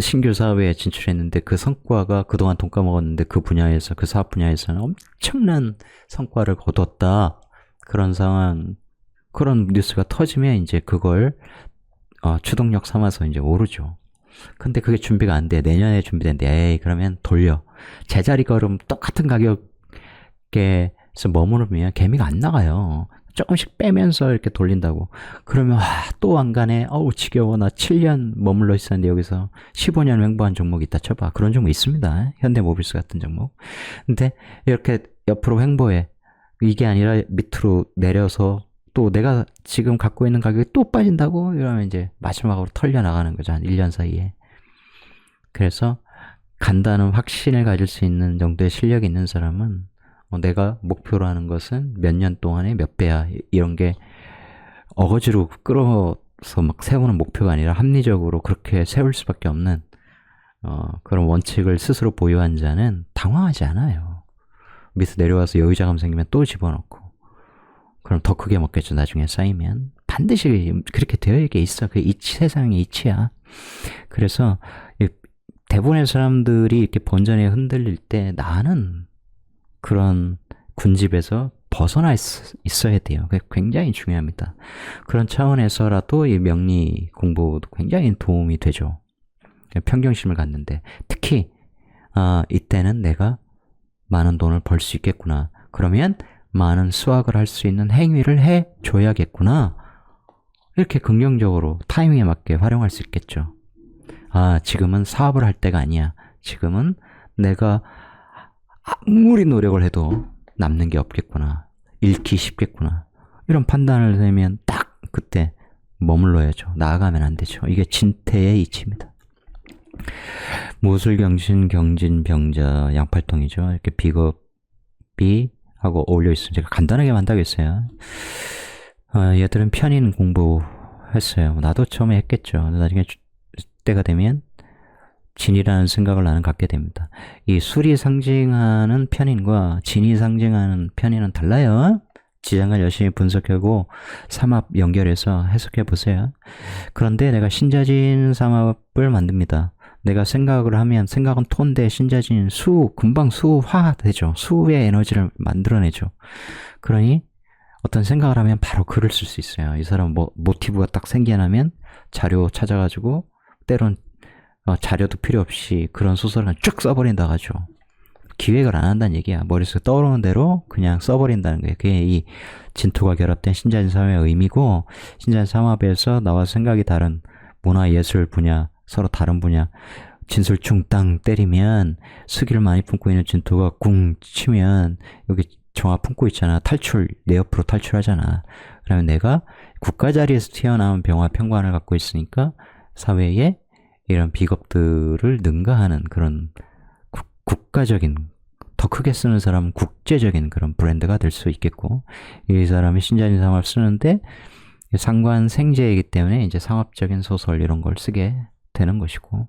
신규 사업에 진출했는데 그 성과가 그동안 돈 까먹었는데 그 분야에서, 그 사업 분야에서는 엄청난 성과를 거뒀다. 그런 상황, 그런 뉴스가 터지면 이제 그걸 추동력 삼아서 이제 오르죠. 근데 그게 준비가 안 돼. 내년에 준비된대. 에이, 그러면 돌려. 제자리 걸음 똑같은 가격에서 머무르면 개미가 안 나가요. 조금씩 빼면서 이렇게 돌린다고. 그러면 또 안 가네. 어우 지겨워. 나 7년 머물러 있었는데 여기서 15년 횡보한 종목이 있다 쳐봐. 그런 종목 있습니다. 현대모비스 같은 종목. 근데 이렇게 옆으로 횡보해. 이게 아니라 밑으로 내려서 또 내가 지금 갖고 있는 가격이 또 빠진다고? 이러면 이제 마지막으로 털려 나가는 거죠. 한 1년 사이에. 그래서 간다는 확신을 가질 수 있는 정도의 실력이 있는 사람은 내가 목표로 하는 것은 몇 년 동안에 몇 배야. 이런 게 어거지로 끌어서 막 세우는 목표가 아니라 합리적으로 그렇게 세울 수밖에 없는 그런 원칙을 스스로 보유한 자는 당황하지 않아요. 밑에 내려와서 여유자금 생기면 또 집어넣고, 그럼 더 크게 먹겠죠. 나중에 쌓이면. 반드시 그렇게 되어 있어. 그게 이치, 세상의 이치야. 그래서 대부분의 사람들이 이렇게 본전에 흔들릴 때 나는 그런 군집에서 벗어나 있어야 돼요. 그게 굉장히 중요합니다. 그런 차원에서라도 이 명리 공부도 굉장히 도움이 되죠. 평경심을 갖는데, 특히 이때는 내가 많은 돈을 벌 수 있겠구나. 그러면 많은 수확을 할 수 있는 행위를 해줘야겠구나. 이렇게 긍정적으로 타이밍에 맞게 활용할 수 있겠죠. 지금은 사업을 할 때가 아니야. 지금은 내가 아무리 노력을 해도 남는 게 없겠구나. 잃기 쉽겠구나. 이런 판단을 내면 딱 그때 머물러야죠. 나아가면 안 되죠. 이게 진태의 이치입니다. 무술경신, 경진, 병자, 양팔통이죠. 이렇게 비겁이 하고 어울려 있으면 제가 간단하게 만다겠어요. 얘들은 편인 공부했어요. 나도 처음에 했겠죠. 나중에 때가 되면 진이라는 생각을 나는 갖게 됩니다. 이 술이 상징하는 편인과 진이 상징하는 편인은 달라요. 지장을 열심히 분석하고 삼합 연결해서 해석해 보세요. 그런데 내가 신자진 삼합을 만듭니다. 내가 생각을 하면 생각은 톤데 신자진 금방 수화 되죠. 수의 에너지를 만들어내죠. 그러니 어떤 생각을 하면 바로 글을 쓸 수 있어요. 이 사람 모티브가 딱 생겨나면 자료 찾아가지고 때론 자료도 필요 없이 그런 소설을 쭉 써버린다 하죠. 기획을 안 한다는 얘기야. 머릿속에 떠오르는 대로 그냥 써버린다는 거예요. 그게 이 진토가 결합된 신자진 삼합의 의미고, 신자진 삼합에서 나와 생각이 다른 문화 예술 분야, 서로 다른 분야, 진술충 땅 때리면 수기를 많이 품고 있는 진토가 궁 치면 여기 정화 품고 있잖아. 내 옆으로 탈출하잖아. 그러면 내가 국가 자리에서 튀어나온 병화 평관을 갖고 있으니까 사회에 이런 비겁들을 능가하는 그런 국가적인, 더 크게 쓰는 사람은 국제적인 그런 브랜드가 될 수 있겠고, 이 사람이 신자진 삼합 쓰는데 상관 생제이기 때문에 이제 상업적인 소설 이런 걸 쓰게 되는 것이고,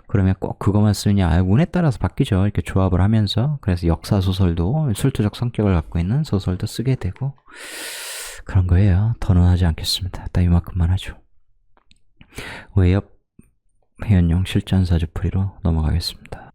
그러면 꼭 그것만 쓰느냐? 운에 따라서 바뀌죠. 이렇게 조합을 하면서. 그래서 역사 소설도 술투적 성격을 갖고 있는 소설도 쓰게 되고 그런 거예요. 더는 하지 않겠습니다. 딱 이만큼만 하죠. 외엽 회원용 실전사주풀이로 넘어가겠습니다.